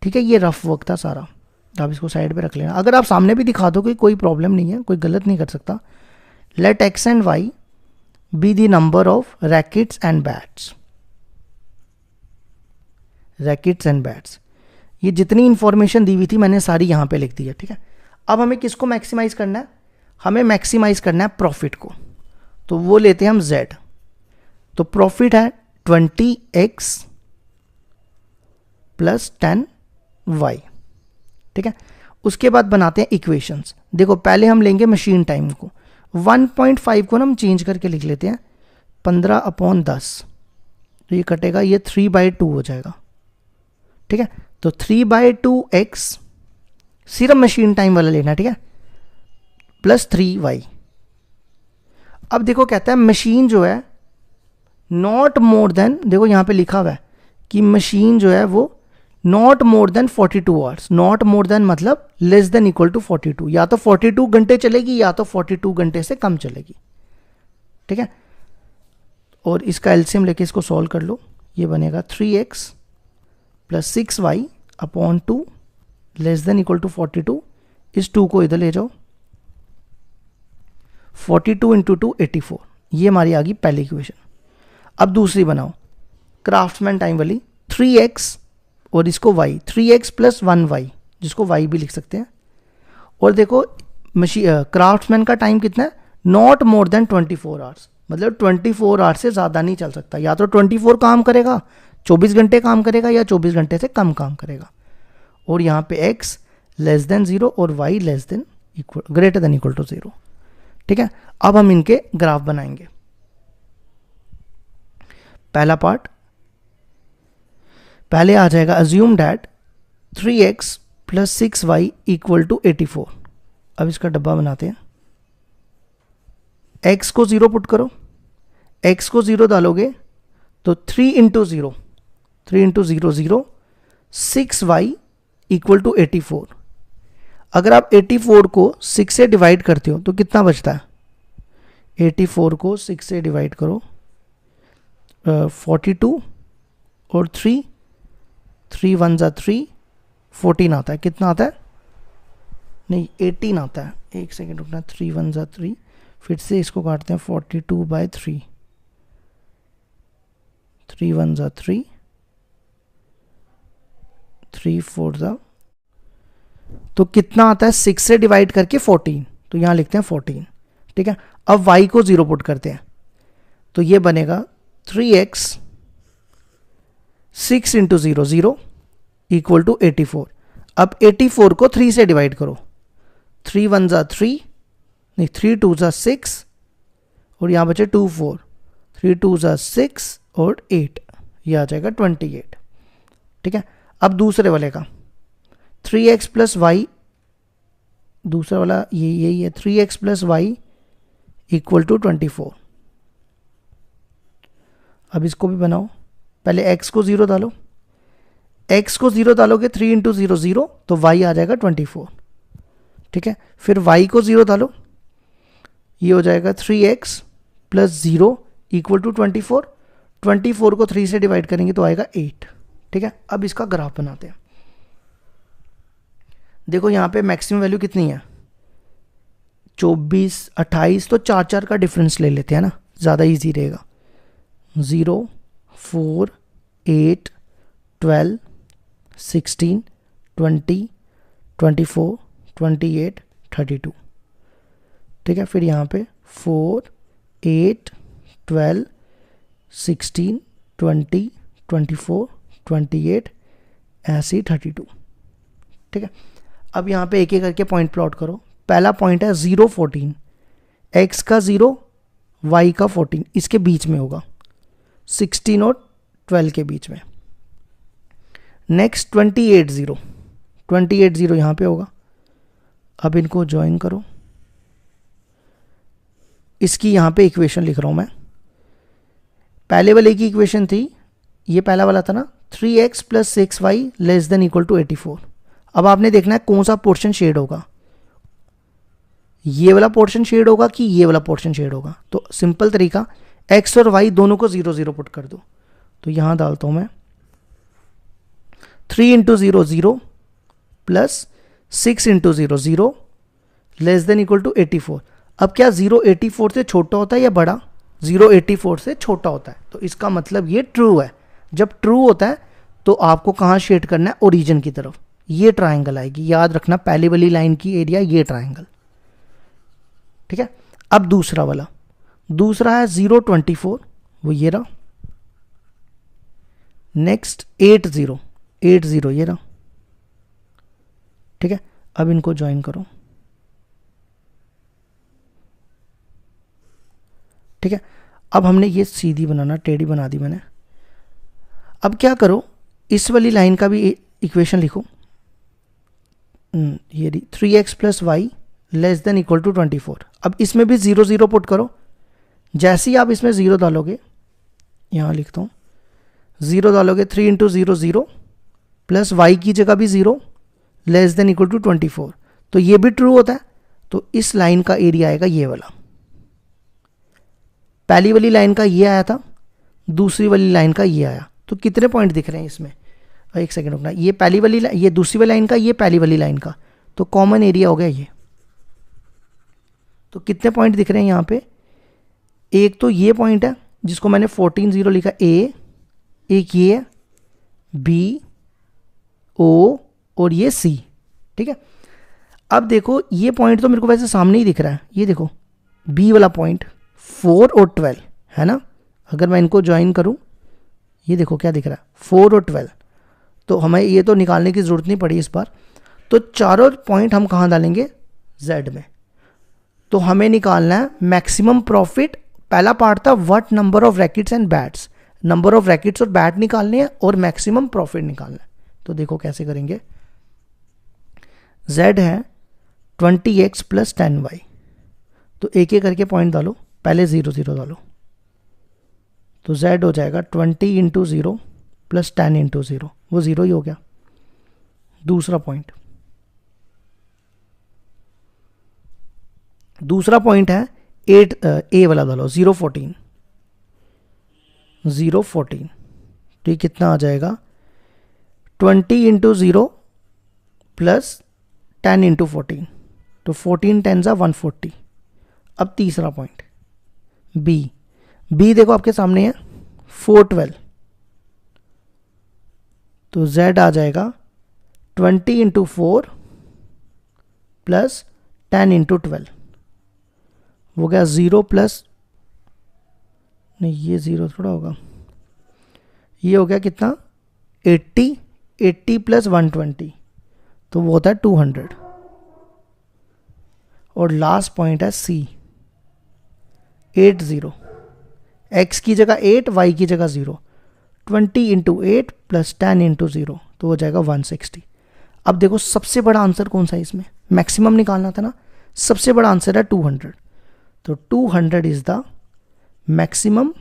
ठीक है। ये रफ वर्क था सारा, तो आप इसको साइड पे रख लेना। अगर आप सामने भी दिखा दो कोई प्रॉब्लम नहीं है, कोई गलत नहीं कर सकता। Let x and y be the number of rackets and bats, rackets and bats. ये जितनी इंफॉर्मेशन दी हुई थी मैंने सारी यहाँ पे लिख दी है। ठीक है। अब हमें किसको मैक्सिमाइज करना है? हमें मैक्सिमाइज करना है प्रॉफिट को, तो वो लेते हैं हम z। तो प्रॉफिट है 20x प्लस 10y। ठीक है। उसके बाद बनाते हैं इक्वेशंस। देखो पहले हम लेंगे मशीन टाइम को, 1.5 को ना हम चेंज करके लिख लेते हैं 15/10, तो ये कटेगा, ये 3/2 हो जाएगा। ठीक है। तो 3/2x सिर्फ मशीन टाइम वाला लेना। ठीक है। Plus 3y। अब देखो कहता है मशीन जो है नॉट मोर देन, देखो यहाँ पे लिखा हुआ है कि मशीन जो है वो not more than 42 hours. Not more then मतलब लेस देन इक्वल टू 42, या तो 42 घंटे चलेगी या तो 42 घंटे से कम चलेगी। ठीक है। और इसका एलसीएम लेके इसको सॉल्व कर लो, ये बनेगा 3x plus 6y/2 less than equal to 42। इस 2 को इधर ले जाओ, 42 इंटू 2 84, ये हमारी आ गई पहली इक्वेशन। अब दूसरी बनाओ क्राफ्ट्समैन टाइम वाली, 3x और इसको y, 3x प्लस 1y, जिसको y भी लिख सकते हैं। और देखो क्राफ्ट्समैन का टाइम कितना है? नॉट मोर देन 24 आवर्स, मतलब 24 आवर्स से ज़्यादा नहीं चल सकता। या तो 24 काम करेगा, 24 घंटे काम करेगा, या 24 घंटे से कम काम करेगा। और यहाँ पे x लेस देन 0 और y less than greater than equal to 0। ठीक है। अब हम इनके ग्राफ बनाएंगे। पहला पार्ट पहले आ जाएगा, assume that 3x plus 6y equal to 84। अब इसका डब्बा बनाते हैं। x को 0 पुट करो, x को 0 डालोगे तो 3 इंटू 0 0 6y इक्वल टू 84। अगर आप 84 को 6 से डिवाइड करते हो तो कितना बचता है? 84 को 6 से डिवाइड करो, 42 और 3 1 ज़ा 3, 14 आता है। कितना आता है? नहीं 18 आता है। एक सेकेंड रुकना, 3 1 ज़ा 3, फिर से इसको काटते हैं 42/3, 3 1 ज़ा 3, 3 4 ज़ा, तो कितना आता है? 6 से डिवाइड करके 14, तो यहाँ लिखते हैं 14। ठीक है। अब y को 0 पुट करते हैं, तो ये बनेगा 3x 6 इंटू 0 0 इक्वल टू 84। अब 84 को 3 से डिवाइड करो, 3 1 ज़ा 3, नहीं 3 2 ज़ा 6, और यहाँ बचे 2 4, 3 2 ज़ा 6 और 8, ये आ जाएगा 28। ठीक है। अब दूसरे वाले का 3x प्लस वाई, दूसरा वाला ये यही है, 3x plus y equal to 24। अब इसको भी बनाओ, पहले x को 0 डालो, x को 0 डालोगे 3 इंटू 0 0, तो y आ जाएगा 24। ठीक है, फिर y को 0 डालो, ये हो जाएगा 3x प्लस 0 इक्वल टू 24। 24 को 3 से डिवाइड करेंगे तो आएगा 8। ठीक है, अब इसका ग्राफ बनाते हैं। देखो यहाँ पे मैक्सिमम वैल्यू कितनी है, 24 28, तो 4 4 का डिफरेंस ले लेते हैं ना, ज़्यादा इजी रहेगा। 0 4 8 12 16 20 24 28 32। ठीक है, फिर यहाँ पे 4 8 12 16 20 24 28 ऐसे ही 32। ठीक है, अब यहाँ पे एक एक करके पॉइंट प्लॉट करो। पहला पॉइंट है 0 14, x का 0 y का 14, इसके बीच में होगा, 16 और 12 के बीच में। नेक्स्ट 28 0, 28 0 यहाँ पे होगा। अब इनको ज्वाइन करो, इसकी यहाँ पे इक्वेशन लिख रहा हूँ मैं। पहले वाले की इक्वेशन थी, ये पहला वाला था ना, 3x plus 6y less than equal to 84। अब आपने देखना है कौन सा पोर्शन शेड होगा, ये वाला पोर्शन शेड होगा कि ये वाला पोर्शन शेड होगा। तो सिंपल तरीका, x और y दोनों को 0 0 पुट कर दो। तो यहां डालता हूं मैं 3 into 0 0 plus 6 into 0 0 less than equal to 84। अब क्या 0 84 से छोटा होता है या बड़ा? 0 84 से छोटा होता है, तो इसका मतलब ये ट्रू है। जब ट्रू होता है तो आपको कहाँ शेड करना है, ओरिजिन की तरफ। ये ट्राइंगल आएगी, याद रखना, पहली वाली लाइन की एरिया ये ट्राइंगल। ठीक है, अब दूसरा वाला, दूसरा है 0 24, वो ये रहा। नेक्स्ट 8 0 8 0, ये रहा। ठीक है, अब इनको ज्वाइन करो। ठीक है, अब हमने ये सीधी बनाना, टेढ़ी बना दी मैंने। अब क्या करो, इस वाली लाइन का भी इक्वेशन लिखो, ये 3x plus y less than equal to 24। अब इसमें भी 0 0 पुट करो। जैसे ही आप इसमें 0 डालोगे, यहाँ लिखता हूँ, 0 डालोगे 3 इंटू 0 0 प्लस वाई की जगह भी 0 लेस देन इक्वल टू 24, तो ये भी ट्रू होता है। तो इस लाइन का एरिया आएगा ये वाला। पहली वाली लाइन का ये आया था, दूसरी वाली लाइन का ये आया, तो कितने पॉइंट दिख रहे हैं इसमें? एक सेकंड रुकना, ये पहली वाली, ये दूसरी वाली लाइन का, ये पहली वाली लाइन का, तो कॉमन एरिया हो गया ये। तो कितने पॉइंट दिख रहे हैं यहाँ पे? एक तो ये पॉइंट है जिसको मैंने 14 0 लिखा, ए, एक ये बी, ओ और ये सी। ठीक है, अब देखो ये पॉइंट तो मेरे को वैसे सामने ही दिख रहा है, ये देखो बी वाला पॉइंट 4 और 12 है ना। अगर मैं इनको ज्वाइन करूं, ये देखो क्या दिख रहा है, 4 और 12। तो हमें ये तो निकालने की ज़रूरत नहीं पड़ी इस बार। तो चारों पॉइंट हम कहाँ डालेंगे? Z में। तो हमें निकालना है मैक्सिमम प्रॉफिट। पहला पार्ट था what number of rackets and bats, number of rackets और बैट निकालने हैं और मैक्सिमम प्रॉफिट निकालना है। तो देखो कैसे करेंगे। Z है 20x प्लस 10y, तो एक एक करके पॉइंट डालो, पहले 0 0 डालो, तो Z हो जाएगा 20 इंटू 0 प्लस 10 इंटू 0, वो 0 ही हो गया। दूसरा पॉइंट, दूसरा पॉइंट है 8 ए वाला डालो, 0 14 0 14, तो ये कितना आ जाएगा 20 इंटू 0 प्लस 10 इंटू 14, तो 14 10 ज़ा 140। अब तीसरा पॉइंट बी, बी देखो आपके सामने है 4 12, तो Z आ जाएगा 20 इंटू 4 प्लस 10 इंटू 12, वो गया 0 प्लस, नहीं ये 0 थोड़ा होगा, ये हो गया कितना 80, 80 प्लस 120, तो वो होता है 200। और लास्ट पॉइंट है C 8 0, x की जगह 8, y की जगह 0, 20 इंटू 8 प्लस 10 इंटू 0, तो हो जाएगा 160। अब देखो सबसे बड़ा आंसर कौन सा है इसमें, मैक्सिमम निकालना था ना, सबसे बड़ा आंसर है 200, तो 200 is the maximum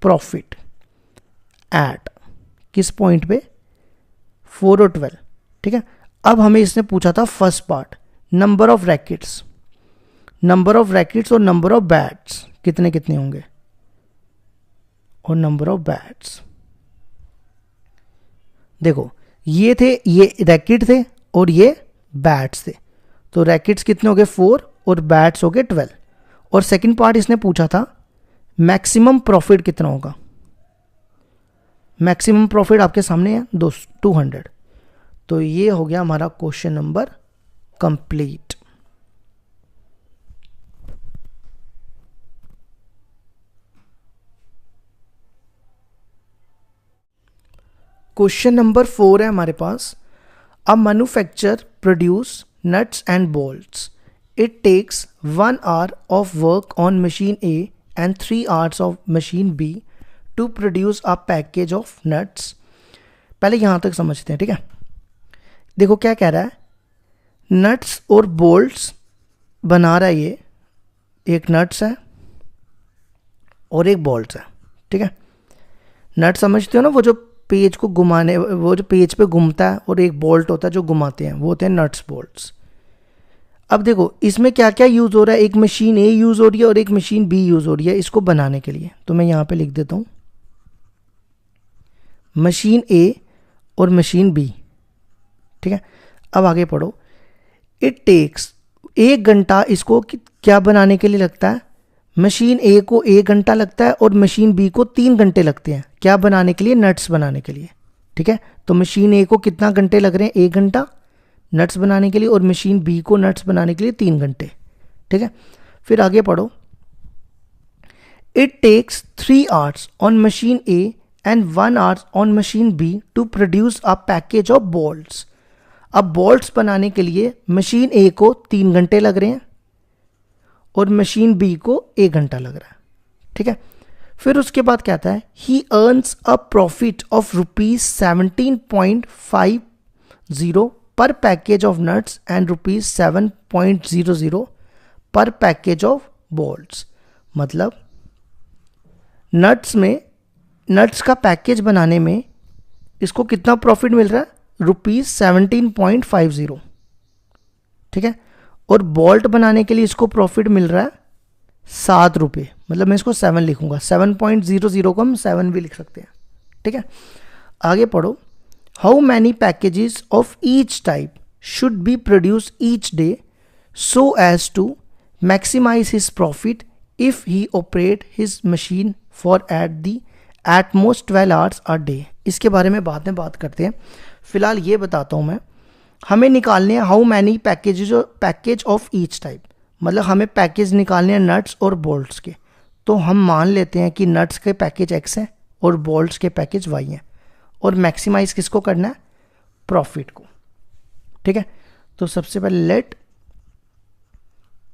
profit at किस पॉइंट पे, 4 और 12, ठीक है। अब हमें इसने पूछा था first part, number of rackets, number of rackets और नंबर ऑफ बैट्स कितने कितने होंगे, और नंबर ऑफ बैट्स। देखो ये थे, ये रैकेट थे और ये बैट्स थे, तो रैकेट्स कितने हो गए 4 और बैट्स हो गए 12। और सेकंड पार्ट इसने पूछा था मैक्सिमम प्रॉफिट कितना होगा, मैक्सिमम प्रॉफिट आपके सामने है 200, तो ये हो गया हमारा question number complete. Question number 4 है हमारे पास, a manufacture produce nuts and bolts. It takes 1 hour of work on machine A and 3 hours of machine B to produce a package of nuts. पहले यहाँ तक समझते हैं, ठीक है। देखो क्या कह रहा है, नट्स और बोल्ट्स बना रहा है ये, एक नट्स है और एक बोल्ट्स है, ठीक है। नट समझते हो ना, वो जो पेज को घुमाने, वो जो पेज पे घूमता है, और एक बोल्ट होता है जो घुमाते हैं, वो होते हैं नट्स बोल्ट्स। अब देखो इसमें क्या क्या यूज़ हो रहा है, एक मशीन ए यूज़ हो रही है और एक मशीन बी यूज़ हो रही है इसको बनाने के लिए, तो मैं यहाँ पे लिख देता हूँ मशीन ए और मशीन बी, ठीक है। अब आगे पढ़ो, इट टेक्स 1 घंटा इसको क्या बनाने के लिए लगता है, मशीन ए को 1 घंटा लगता है और मशीन बी को 3 घंटे लगते हैं, क्या बनाने के लिए, नट्स बनाने के लिए, ठीक है। तो मशीन ए को कितना घंटे लग रहे हैं, 1 घंटा नट्स बनाने के लिए, और मशीन बी को नट्स बनाने के लिए 3 घंटे, ठीक है। फिर आगे पढ़ो, it takes 3 hours on machine A and 1 hour on machine B to produce a package of bolts. अब बोल्ट्स बनाने के लिए मशीन ए को 3 घंटे लग रहे हैं और मशीन बी को 1 घंटा लग रहा है, ठीक है। फिर उसके बाद क्या आता है, ही अर्न्स अ प्रॉफिट ऑफ ₹7.50 पर पैकेज ऑफ नट्स एंड ₹7.00 पर पैकेज ऑफ बोल्ट्स। मतलब नट्स का पैकेज बनाने में इसको कितना प्रॉफिट मिल रहा है, ₹17.50, ठीक है। और बोल्ट बनाने के लिए इसको प्रॉफिट मिल रहा है ₹7, मतलब मैं इसको 7 लिखूंगा, 7.00 को हम 7 भी लिख सकते हैं, ठीक है। आगे पढ़ो, how many packages of each type should be produce each day so as to maximize his profit if he operate his machine for at most 12 hours a day। इसके बारे में बाद में बात करते हैं, फिलहाल ये बताता हूँ मैं। हमें निकालने हैं how many package of each type, मतलब हमें पैकेज निकालने हैं नट्स और बोल्ट्स के। तो हम मान लेते हैं कि नट्स के पैकेज x है और बोल्ट्स के पैकेज y हैं, और मैक्सिमाइज किसको करना है, प्रॉफिट को, ठीक है। तो सबसे पहले let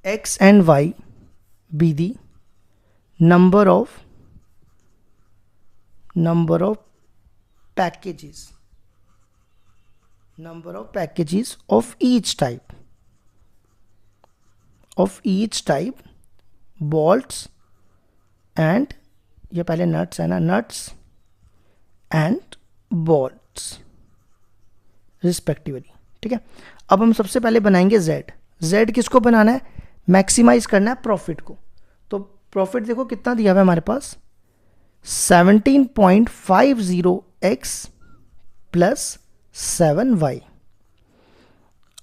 x and y be the number of packages of each type bolts and, ये पहले नट्स है ना, नट्स एंड बोल्ट्स रिस्पेक्टिवली, ठीक है। अब हम सबसे पहले बनाएंगे z किसको बनाना है, मैक्सिमाइज करना है प्रॉफिट को। तो प्रॉफिट देखो कितना दिया हुआ है हमारे पास, 17.50x प्लस 7y।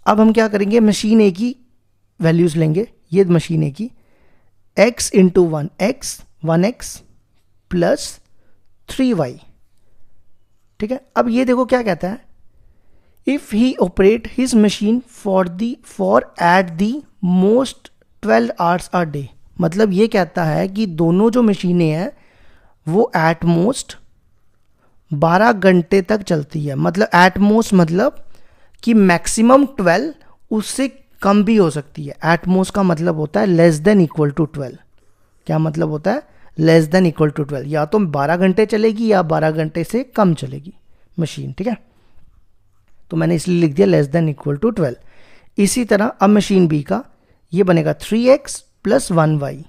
अब हम क्या करेंगे, मशीन ए की वैल्यूज लेंगे, ये मशीन ए की, x into 1x plus 3y, ठीक है। अब ये देखो क्या कहता है, if he operate his machine for at the most 12 hours a day। मतलब ये कहता है कि दोनों जो मशीनें हैं वो एट मोस्ट 12 घंटे तक चलती है। मतलब एट मोस्ट मतलब कि मैक्सिमम 12, उससे कम भी हो सकती है। एट मोस्ट का मतलब होता है लेस देन इक्वल टू 12। क्या मतलब होता है, लेस देन इक्वल टू 12, या तो 12 घंटे चलेगी या 12 घंटे से कम चलेगी मशीन, ठीक है। तो मैंने इसलिए लिख दिया लेस देन इक्वल टू 12। इसी तरह अब मशीन बी का ये बनेगा 3x प्लस 1y,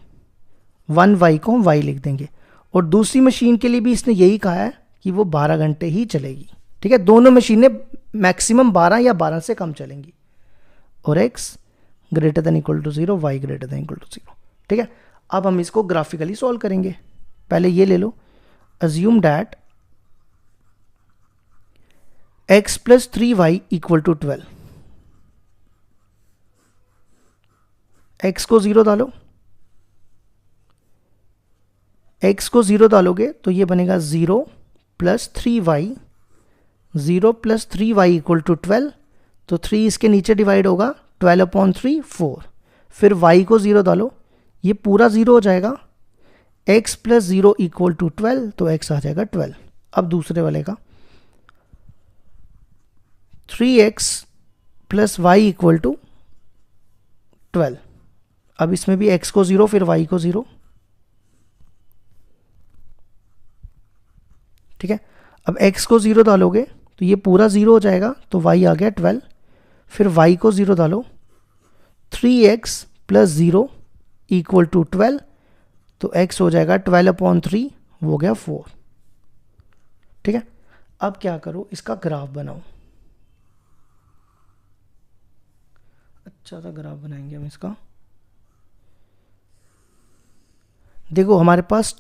1y को हम y लिख देंगे। और दूसरी मशीन के लिए भी इसने यही कहा है कि वो 12 घंटे ही चलेगी, ठीक है। दोनों मशीनें मैक्सिमम 12 या 12 से कम चलेंगी। और x greater than equal to 0, y greater than equal to 0, ठीक है। अब हम इसको ग्राफिकली सॉल्व करेंगे। पहले ये ले लो, assume that x plus 3y equal to 12। x को 0 डालो, x को 0 डालोगे तो ये बनेगा 0 plus 3y, 0 plus 3y equal to 12। तो 3 इसके नीचे डिवाइड होगा, 12/3 4। फिर y को 0 डालो, ये पूरा 0 हो जाएगा। x प्लस 0 इक्वल टू 12, तो x आ जाएगा 12। अब दूसरे वाले का 3x plus y equal to 12। अब इसमें भी x को 0 फिर y को 0, ठीक है। अब x को 0 डालोगे तो ये पूरा 0 हो जाएगा, तो y आ गया 12। फिर y को 0 डालो, 3x प्लस 0 इक्वल टू 12, तो x हो जाएगा 12/3, वो हो गया 4, ठीक है। अब क्या करो, इसका ग्राफ बनाओ। अच्छा सा ग्राफ बनाएंगे हम इसका। देखो हमारे पास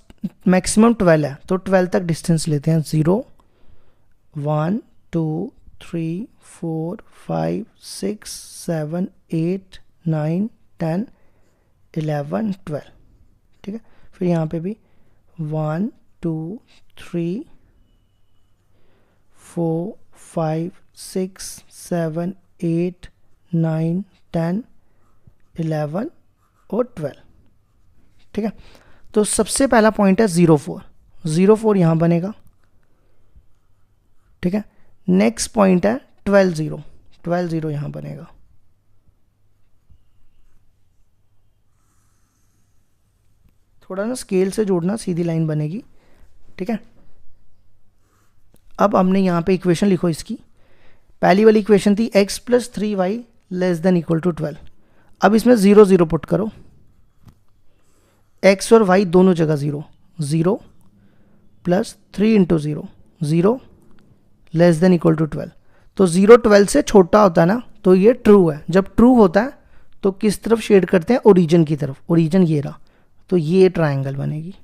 मैक्सिमम 12 है, तो 12 तक डिस्टेंस लेते हैं। 0 1 2 3 4 5 6 7 8 9 10 11 12, ठीक है। फिर यहाँ पे भी 1 2 3 4 5 6 7 8 9 10 11 और 12, ठीक है। तो सबसे पहला पॉइंट है 0 4 यहाँ बनेगा, ठीक है। नेक्स्ट पॉइंट है 12 0 यहाँ बनेगा। थोड़ा ना स्केल से जोड़ना, सीधी लाइन बनेगी, ठीक है। अब हमने यहाँ पे इक्वेशन लिखो इसकी। पहली वाली इक्वेशन थी x plus 3y less than equal to 12। अब इसमें 0 0 पुट करो, x और y दोनों जगह 0, 0 plus 3 into 0, 0 less than equal to 12। तो 0 12 से छोटा होता है ना, तो ये ट्रू है। जब ट्रू होता है तो किस तरफ शेड करते हैं, ओरिजिन की तरफ। ओरिजिन ये रहा, तो ये ट्रायंगल बनेगी,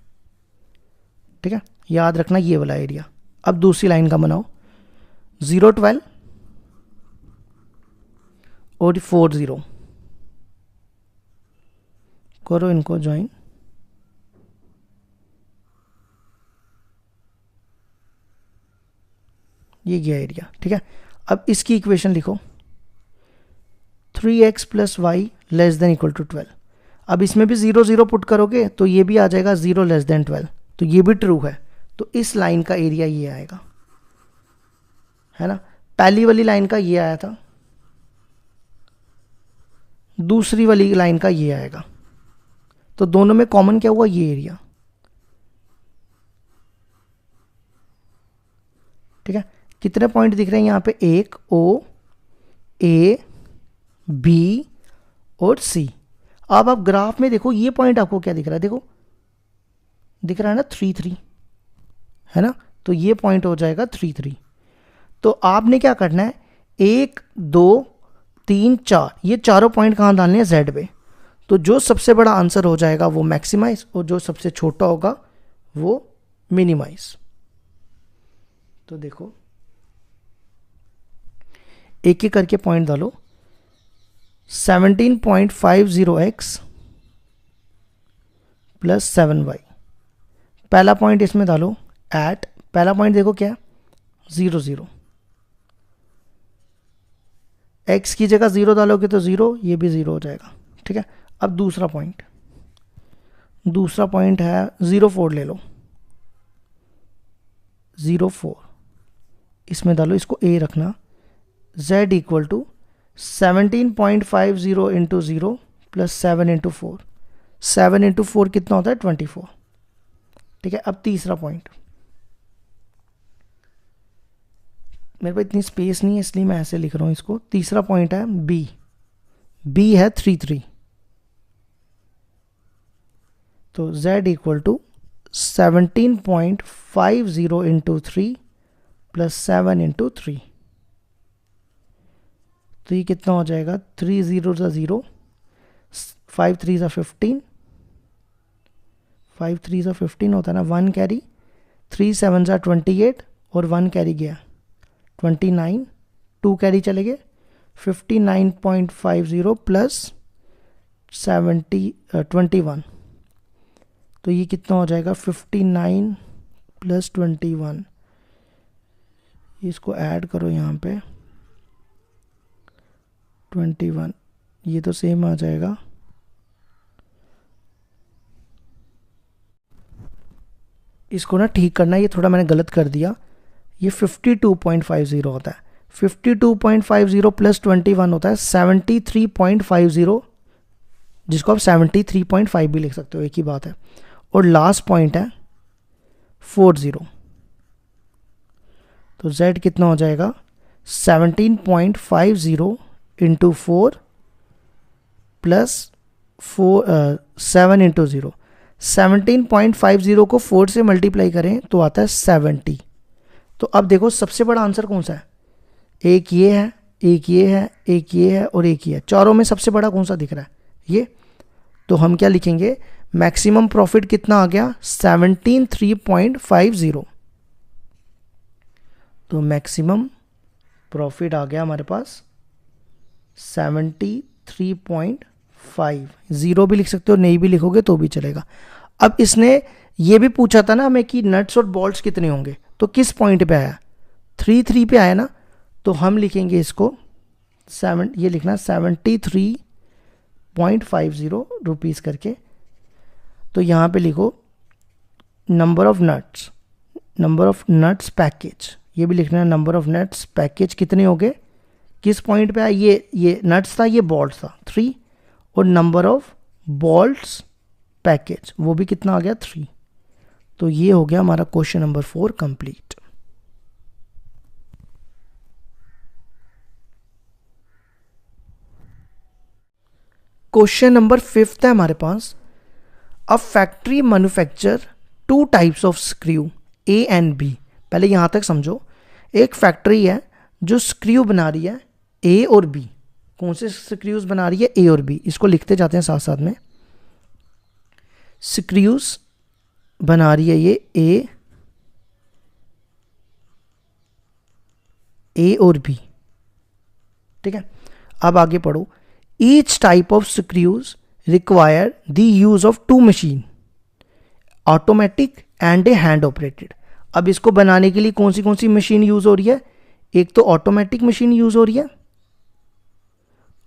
ठीक है। याद रखना ये वाला एरिया। अब दूसरी लाइन का बनाओ, 0 12 और 4 0, करो इनको ज्वाइन। ये गया एरिया, ठीक है। अब इसकी इक्वेशन लिखो, 3x plus y less than equal to 12। अब इसमें भी 0 0 पुट करोगे तो ये भी आ जाएगा 0 लेस देन 12, तो ये भी ट्रू है। तो इस लाइन का एरिया ये आएगा, है ना। पहली वाली लाइन का ये आया था, दूसरी वाली लाइन का ये आएगा, तो दोनों में कॉमन क्या हुआ, ये एरिया, ठीक है। कितने पॉइंट दिख रहे हैं यहाँ पे, एक ओ, ए, बी और सी। अब आप ग्राफ में देखो, ये पॉइंट आपको क्या दिख रहा है, देखो दिख रहा है ना 3 3, है ना। तो ये पॉइंट हो जाएगा 3 3। तो आपने क्या करना है, 1 2 3 4, ये चारों पॉइंट कहाँ डालने हैं, जेड पे। तो जो सबसे बड़ा आंसर हो जाएगा वो मैक्सिमाइज, और जो सबसे छोटा होगा वो मिनिमाइज। तो देखो एक एक करके पॉइंट डालो। 17.50x प्लस 7y, पहला पॉइंट इसमें डालो। एट पहला पॉइंट देखो क्या, 0 0, x की जगह 0 डालोगे तो 0, ये भी 0 हो जाएगा, ठीक है। अब दूसरा पॉइंट है 0 4, ले लो 0 4, इसमें डालो, इसको a रखना। z equal to 17.50 into 0 plus 7 into 4, 7 into 4 कितना होता है, 24, ठीक है। अब तीसरा पॉइंट मेरे पास इतनी स्पेस नहीं है इसलिए मैं ऐसे लिख रहा हूँ इसको। तीसरा पॉइंट है बी, बी है 3 तो z equal to 17.50 into 3 plus 7 into 3, तो ये कितना हो जाएगा, 3 0 0, 5 3 15, 5 3 15 होता है ना, 1 कैरी, 3 7 28 और 1 कैरी गया 29, 2 कैरी चले गए, 59.50 प्लस 21, तो ये कितना हो जाएगा 59 प्लस 21, इसको ऐड करो यहाँ पे 21, ये तो सेम आ जाएगा, इसको ना ठीक करना है, ये थोड़ा मैंने गलत कर दिया, ये 52.50 होता है, 52.50 प्लस 21 होता है 73.50, जिसको आप 73.5 भी लिख सकते हो, एक ही बात है। और लास्ट पॉइंट है 40, तो z कितना हो जाएगा 17.50 इंटू 4 प्लस 7 इंटू 0, 17.50 को 4 से मल्टीप्लाई करें तो आता है 70। तो अब देखो सबसे बड़ा आंसर कौन सा है, एक ये है, एक ये है, एक ये है और एक ये है, चारों में सबसे बड़ा कौन सा दिख रहा है, ये। तो हम क्या लिखेंगे, मैक्सिमम प्रॉफिट कितना आ गया 73.50, तो मैक्सिमम प्रॉफिट आ गया हमारे पास 73.5, जीरो भी लिख सकते हो, नहीं भी लिखोगे तो भी चलेगा। अब इसने ये भी पूछा था ना हमें कि नट्स और बोल्ट्स कितने होंगे, तो किस पॉइंट पे आया, 3 पे आया ना, तो हम लिखेंगे इसको ये लिखना 73.50 रुपीज़ करके। तो यहाँ पे लिखो नंबर ऑफ नट्स पैकेज, ये भी लिखना है नंबर ऑफ नट्स पैकेज कितने हो गए, किस पॉइंट पे आया, ये नट्स था, ये बॉल्ट्स था 3, और नंबर ऑफ बॉल्ट्स पैकेज वो भी कितना आ गया 3। तो ये हो गया हमारा question number 4 complete. Question number 5 है हमारे पास, a factory manufacture 2 types of screw A and B. पहले यहां तक समझो, एक फैक्ट्री है जो स्क्रू बना रही है ए और बी, कौन से स्क्रूज बना रही है ए और बी, इसको लिखते जाते हैं साथ साथ में, स्क्रूज बना रही है ये ए और बी, ठीक है। अब आगे पढ़ो, each type of screws require the use of 2 machine, automatic and a hand operated. अब इसको बनाने के लिए कौन सी मशीन यूज हो रही है, एक तो ऑटोमेटिक मशीन यूज हो रही है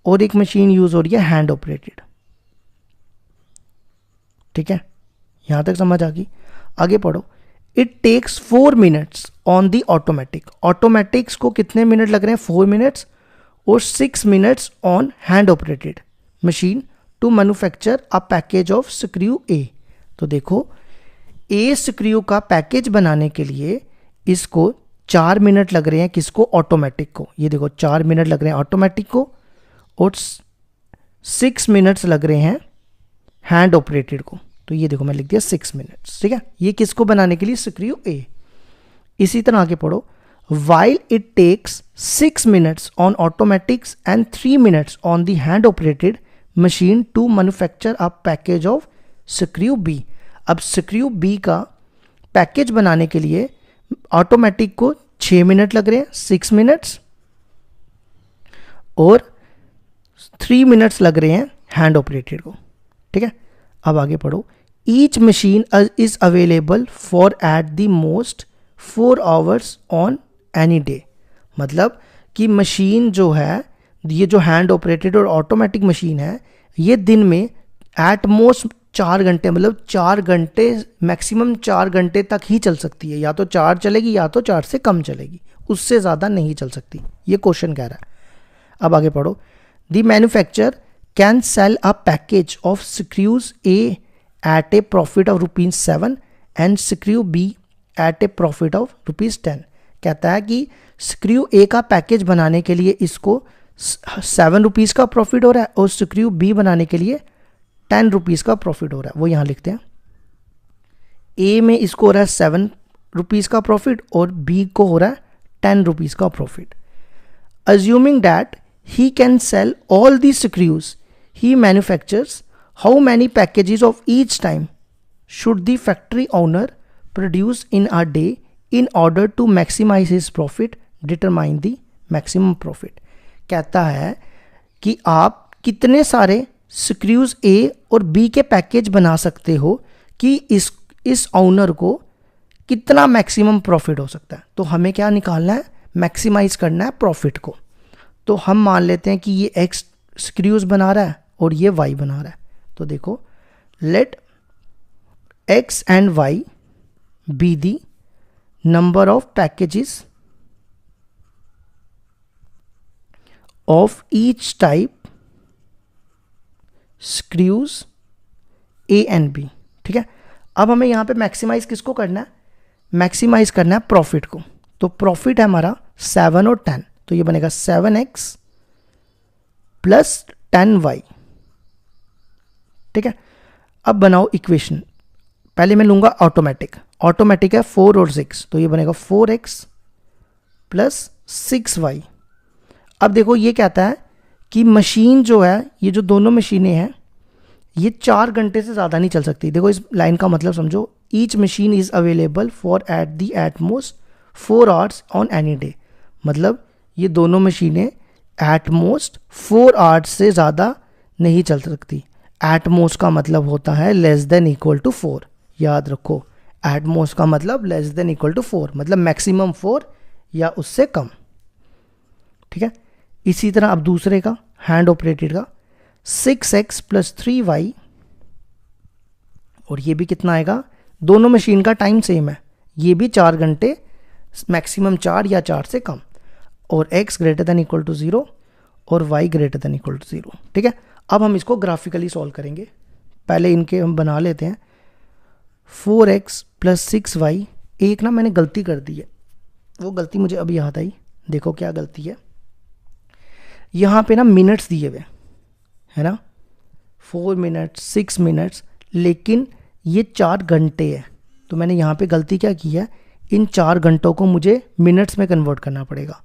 और एक मशीन यूज हो रही है हैंड ऑपरेटेड, ठीक है, यहां तक समझ आ गई। आगे पढ़ो, it takes 4 minutes on the automatic, automatics को कितने मिनट लग रहे हैं 4 मिनट्स, और 6 minutes on hand operated machine to manufacture a package of screw A. तो देखो ए स्क्रू का पैकेज बनाने के लिए इसको 4 मिनट लग रहे हैं, किसको, ऑटोमेटिक को, ये देखो 4 मिनट लग रहे हैं ऑटोमेटिक को, और 6 मिनट्स लग रहे हैं हैंड ऑपरेटेड को, तो ये देखो मैं लिख दिया 6 मिनट्स, ठीक है, ये किसको बनाने के लिए, स्क्रू ए। इसी तरह आगे पढ़ो, while it takes 6 minutes on automatics and 3 minutes on the hand operated machine to manufacture a package of screw B। अब screw B का पैकेज बनाने के लिए ऑटोमेटिक को 6 मिनट लग रहे हैं 6 मिनट्स, और 3 मिनट्स लग रहे हैं हैंड ऑपरेटेड को, ठीक है। अब आगे पढ़ो, each machine is available for at the most 4 hours on any day. मतलब कि मशीन जो है, ये जो हैंड ऑपरेटेड और ऑटोमेटिक मशीन है, ये दिन में एट मोस्ट 4 घंटे, मतलब 4 घंटे मैक्सिमम 4 घंटे तक ही चल सकती है, या तो 4 चलेगी या तो 4 से कम चलेगी, उससे ज़्यादा नहीं चल सकती, ये क्वेश्चन कह रहा है। अब आगे पढ़ो, the manufacturer can sell a package of screws A at a profit of ₹7 and screw B at a profit of ₹10। कहता है कि स्क्रू ए का पैकेज बनाने के लिए इसको 7 रुपीज़ का प्रॉफिट हो रहा है और स्क्रू बी बनाने के लिए 10 रुपीज़ का प्रॉफिट हो रहा है। वो यहाँ लिखते हैं, ए में इसको हो रहा है 7 रुपीज़ का प्रॉफिट और बी को हो रहा है 10 रुपीज़ का profit. Assuming that he can sell all the screws he manufactures, how many packages of each time should the factory owner produce in a day in order to maximize his profit, determine the maximum profit. कहता है कि आप कितने सारे screws ए और B के package बना सकते हो कि इस ओनर को कितना मैक्सिमम प्रॉफिट हो सकता है। तो हमें क्या निकालना है, मैक्सिमाइज करना है प्रॉफिट को। तो हम मान लेते हैं कि ये एक्स स्क्रूज बना रहा है और ये वाई बना रहा है। तो देखो, let x and y be the number of packages of each type screws A and B. ठीक है, अब हमें यहां पे मैक्सिमाइज किसको करना है, मैक्सिमाइज करना है प्रॉफिट को। तो प्रॉफिट है हमारा 7 और 10, तो ये बनेगा 7x प्लस 10y। ठीक है, अब बनाओ इक्वेशन। पहले मैं लूंगा ऑटोमेटिक, ऑटोमेटिक है 4 और 6, तो ये बनेगा 4x प्लस 6y। अब देखो ये कहता है कि मशीन जो है, ये जो दोनों मशीनें हैं, ये 4 घंटे से ज़्यादा नहीं चल सकती। देखो इस लाइन का मतलब समझो, each machine is available for at the at most 4 hours on any day. मतलब ये दोनों मशीनें एट मोस्ट 4 आवर्स से ज़्यादा नहीं चल सकती। एट मोस्ट का मतलब होता है लेस देन इक्वल टू 4। याद रखो, एट मोस्ट का मतलब लेस देन इक्वल टू 4, मतलब मैक्सिमम 4 या उससे कम। ठीक है, इसी तरह अब दूसरे का हैंड ऑपरेटेड का 6x प्लस 3y, और ये भी कितना आएगा, दोनों मशीन का टाइम सेम है, ये भी 4 घंटे, मैक्सिमम 4 या 4 से कम, और x greater than equal to 0 और y greater than equal to 0। ठीक है, अब हम इसको ग्राफिकली सॉल्व करेंगे। पहले इनके हम बना लेते हैं। 4x प्लस 6y, एक ना मैंने गलती कर दी है, वो गलती मुझे अभी याद आई। देखो क्या गलती है, यहाँ पे ना मिनट्स दिए हुए है ना, 4 मिनट्स 6 मिनट्स, लेकिन ये 4 घंटे है। तो मैंने यहाँ पे गलती क्या की है, इन 4 घंटों को मुझे मिनट्स में कन्वर्ट करना पड़ेगा।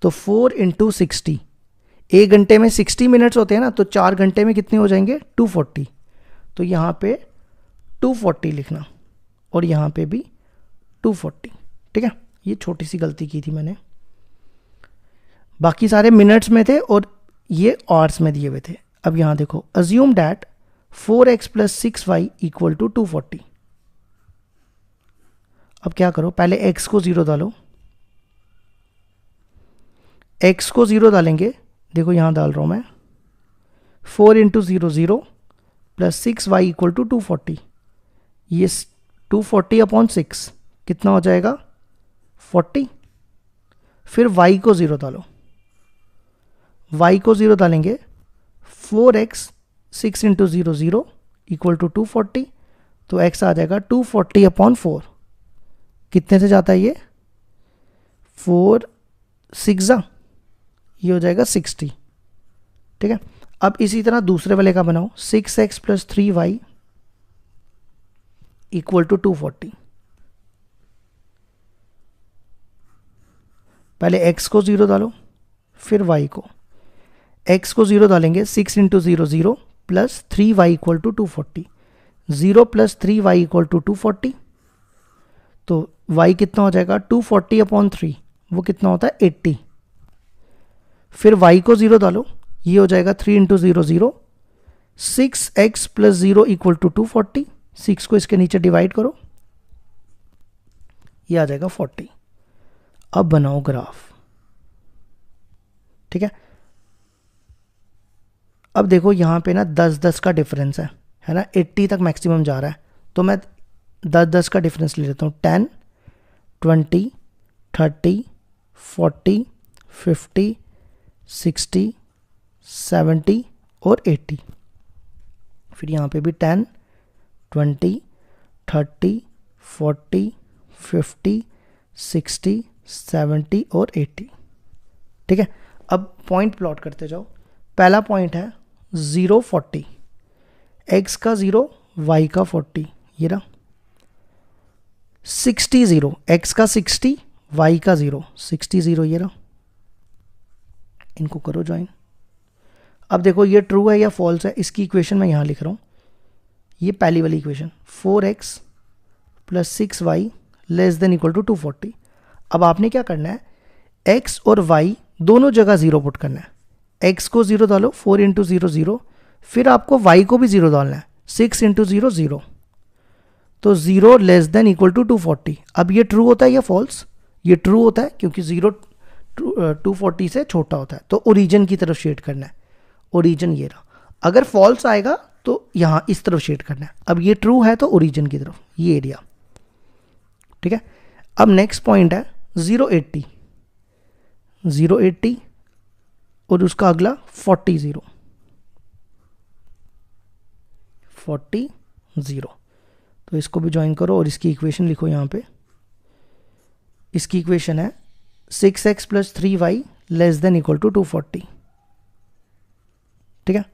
तो 4 इंटू 60, 1 घंटे में 60 मिनट्स होते हैं ना, तो 4 घंटे में कितने हो जाएंगे, 240। तो यहाँ पे 240 लिखना और यहाँ पे भी 240। ठीक है, ये छोटी सी गलती की थी मैंने, बाकी सारे मिनट्स में थे और ये आवर्स में दिए हुए थे। अब यहाँ देखो, assume that 4x plus 6y equal to 240। अब क्या करो, पहले x को 0 डालो, x को 0 डालेंगे, देखो यहाँ डाल रहा हूँ मैं, 4 into 0 0 plus 6y equal to 240। ये 240 अपॉन 6 कितना हो जाएगा, 40। फिर y को 0 डालो, y को 0 डालेंगे, 4x 6 इंटू 0 0 इक्वल टू 240, तो x आ जाएगा 240 अपॉन 4। कितने से जाता है ये, 4 6 ये हो जाएगा 60। ठीक है, अब इसी तरह दूसरे वाले का बनाओ, 6x plus 3y equal to 240। पहले x को 0 डालो, फिर y को, x को 0 डालेंगे, 6 into 0 0 plus 3y equal to 240, 0 plus 3y equal to 240। तो y कितना हो जाएगा, 240 अपॉन 3, वो कितना होता है 80। फिर y को 0 डालो, ये हो जाएगा 3 into 0 0, 6x plus 0 equal to 240, 6 को इसके नीचे डिवाइड करो, ये आ जाएगा 40। अब बनाओ ग्राफ। ठीक है, अब देखो यहाँ पे ना 10-10 का डिफरेंस है ना, 80 तक मैक्सिमम जा रहा है, तो मैं 10-10 का डिफरेंस ले लेता हूँ। 10 20 30 40 50 60 70 और 80। फिर यहाँ पे भी 10 20 30 40 50 60 70 और 80। ठीक है, अब पॉइंट प्लॉट करते जाओ। पहला पॉइंट है 0 40, x का 0 y का 40, ये रहा। 60 0, x का 60 y का 0, 60 0, ये रहा। इनको करो ज्वाइन। अब देखो ये ट्रू है या फॉल्स है, इसकी इक्वेशन मैं यहाँ लिख रहा हूँ। ये पहली वाली इक्वेशन 4x + 6y <= 240। अब आपने क्या करना है, x और y दोनों जगह 0 पुट करना है। x को 0 डालो, 4 × 0 0, फिर आपको y को भी 0 डालना है, 6 × 0 0, तो 0 <= 240। अब ये ट्रू होता है या फॉल्स? ये ट्रू होता है क्योंकि 0 240 से छोटा होता है, तो ओरिजिन की तरफ शेड करना है। ओरिजिन ये रहा। अगर फॉल्स आएगा तो यहाँ इस तरफ शेड करना है। अब ये ट्रू है तो ओरिजिन की तरफ, ये एरिया। ठीक है, अब नेक्स्ट पॉइंट है 0 80, 0 80 और उसका अगला 40 0, 40 0। तो इसको भी ज्वाइन करो और इसकी इक्वेशन लिखो यहाँ पे। इसकी इक्वेशन है 6x + 3y <= 240। ठीक है,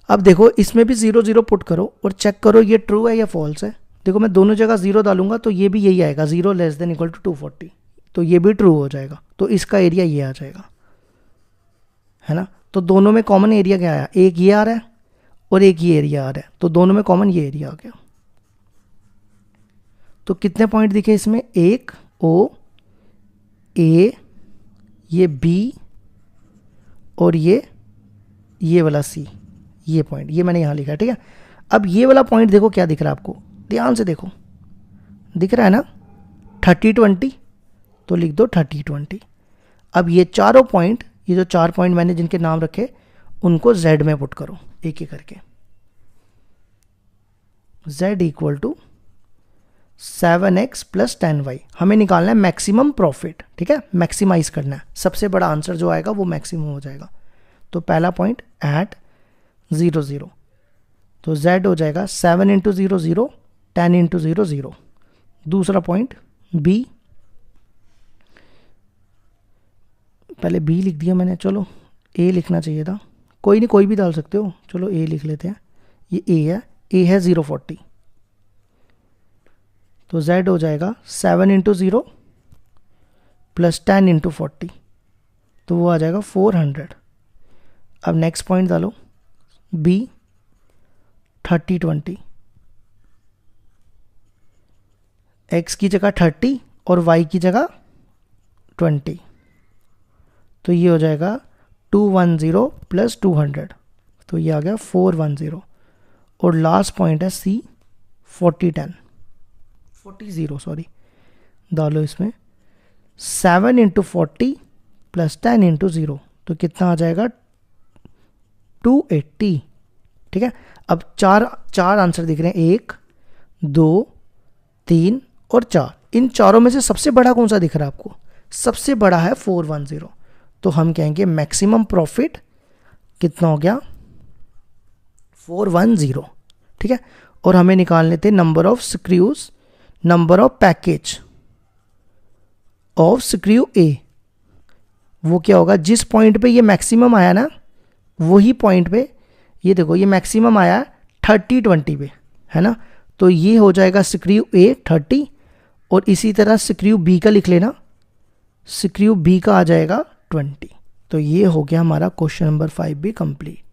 अब देखो इसमें भी 0 0 पुट करो और चेक करो ये ट्रू है या फॉल्स है। देखो मैं दोनों जगह 0 डालूंगा तो ये भी यही आएगा, 0 <= 240, तो ये भी ट्रू हो जाएगा। तो इसका एरिया ये आ जाएगा, है ना। तो दोनों में कॉमन एरिया क्या आया, एक ये आ रहा है और एक ये एरिया आ रहा है, तो दोनों में कॉमन ये एरिया आ गया। तो कितने पॉइंट दिखे इसमें, एक O, A, ये B और ये वाला C, ये पॉइंट ये मैंने यहाँ लिखा है। ठीक है, अब ये वाला पॉइंट देखो क्या दिख रहा है आपको, ध्यान से देखो, दिख रहा है ना 30 20, तो लिख दो 30 20। अब ये चारों पॉइंट, ये जो 4 पॉइंट मैंने जिनके नाम रखे उनको Z में पुट करो एक एक करके। Z = 7x + 10y। हमें निकालना है मैक्सिमम प्रॉफिट। ठीक है, मैक्सिमाइज करना है, सबसे बड़ा आंसर जो आएगा वो मैक्सिमम हो जाएगा। तो पहला पॉइंट एट 0 0, तो Z हो जाएगा 7 × 0 0, 10 × 0 0। दूसरा पॉइंट B, पहले B लिख दिया मैंने, चलो A लिखना चाहिए था, कोई नहीं कोई भी डाल सकते हो, चलो A लिख लेते हैं। ये A है 0 40, तो Z हो जाएगा 7 × 0 + 10 × 40, तो वो आ जाएगा 400। अब नेक्स्ट पॉइंट डालो B 30 20, x की जगह 30 और y की जगह 20, तो ये हो जाएगा 210 + 200, तो ये आ गया 410। और लास्ट पॉइंट है C 40 0 सॉरी, डालो इसमें 7 × 40 + 10 × 0, तो कितना आ जाएगा 280। ठीक है, अब चार आंसर दिख रहे हैं, 1 2 3 और 4। इन चारों में से सबसे बड़ा कौन सा दिख रहा है आपको, सबसे बड़ा है 410, तो हम कहेंगे मैक्सिमम प्रॉफिट कितना हो गया 410। ठीक है, और हमें निकालने थे number of screws, number of package of screw A. वो क्या होगा, जिस पॉइंट पे ये मैक्सिमम आया ना, वही पॉइंट पे ये देखो ये मैक्सिमम आया 30 20 पे, है ना। तो ये हो जाएगा स्क्रू ए 30, और इसी तरह स्क्रू बी का लिख लेना, स्क्रू बी का आ जाएगा 20। तो ये हो गया हमारा क्वेश्चन नंबर 5 भी कंप्लीट।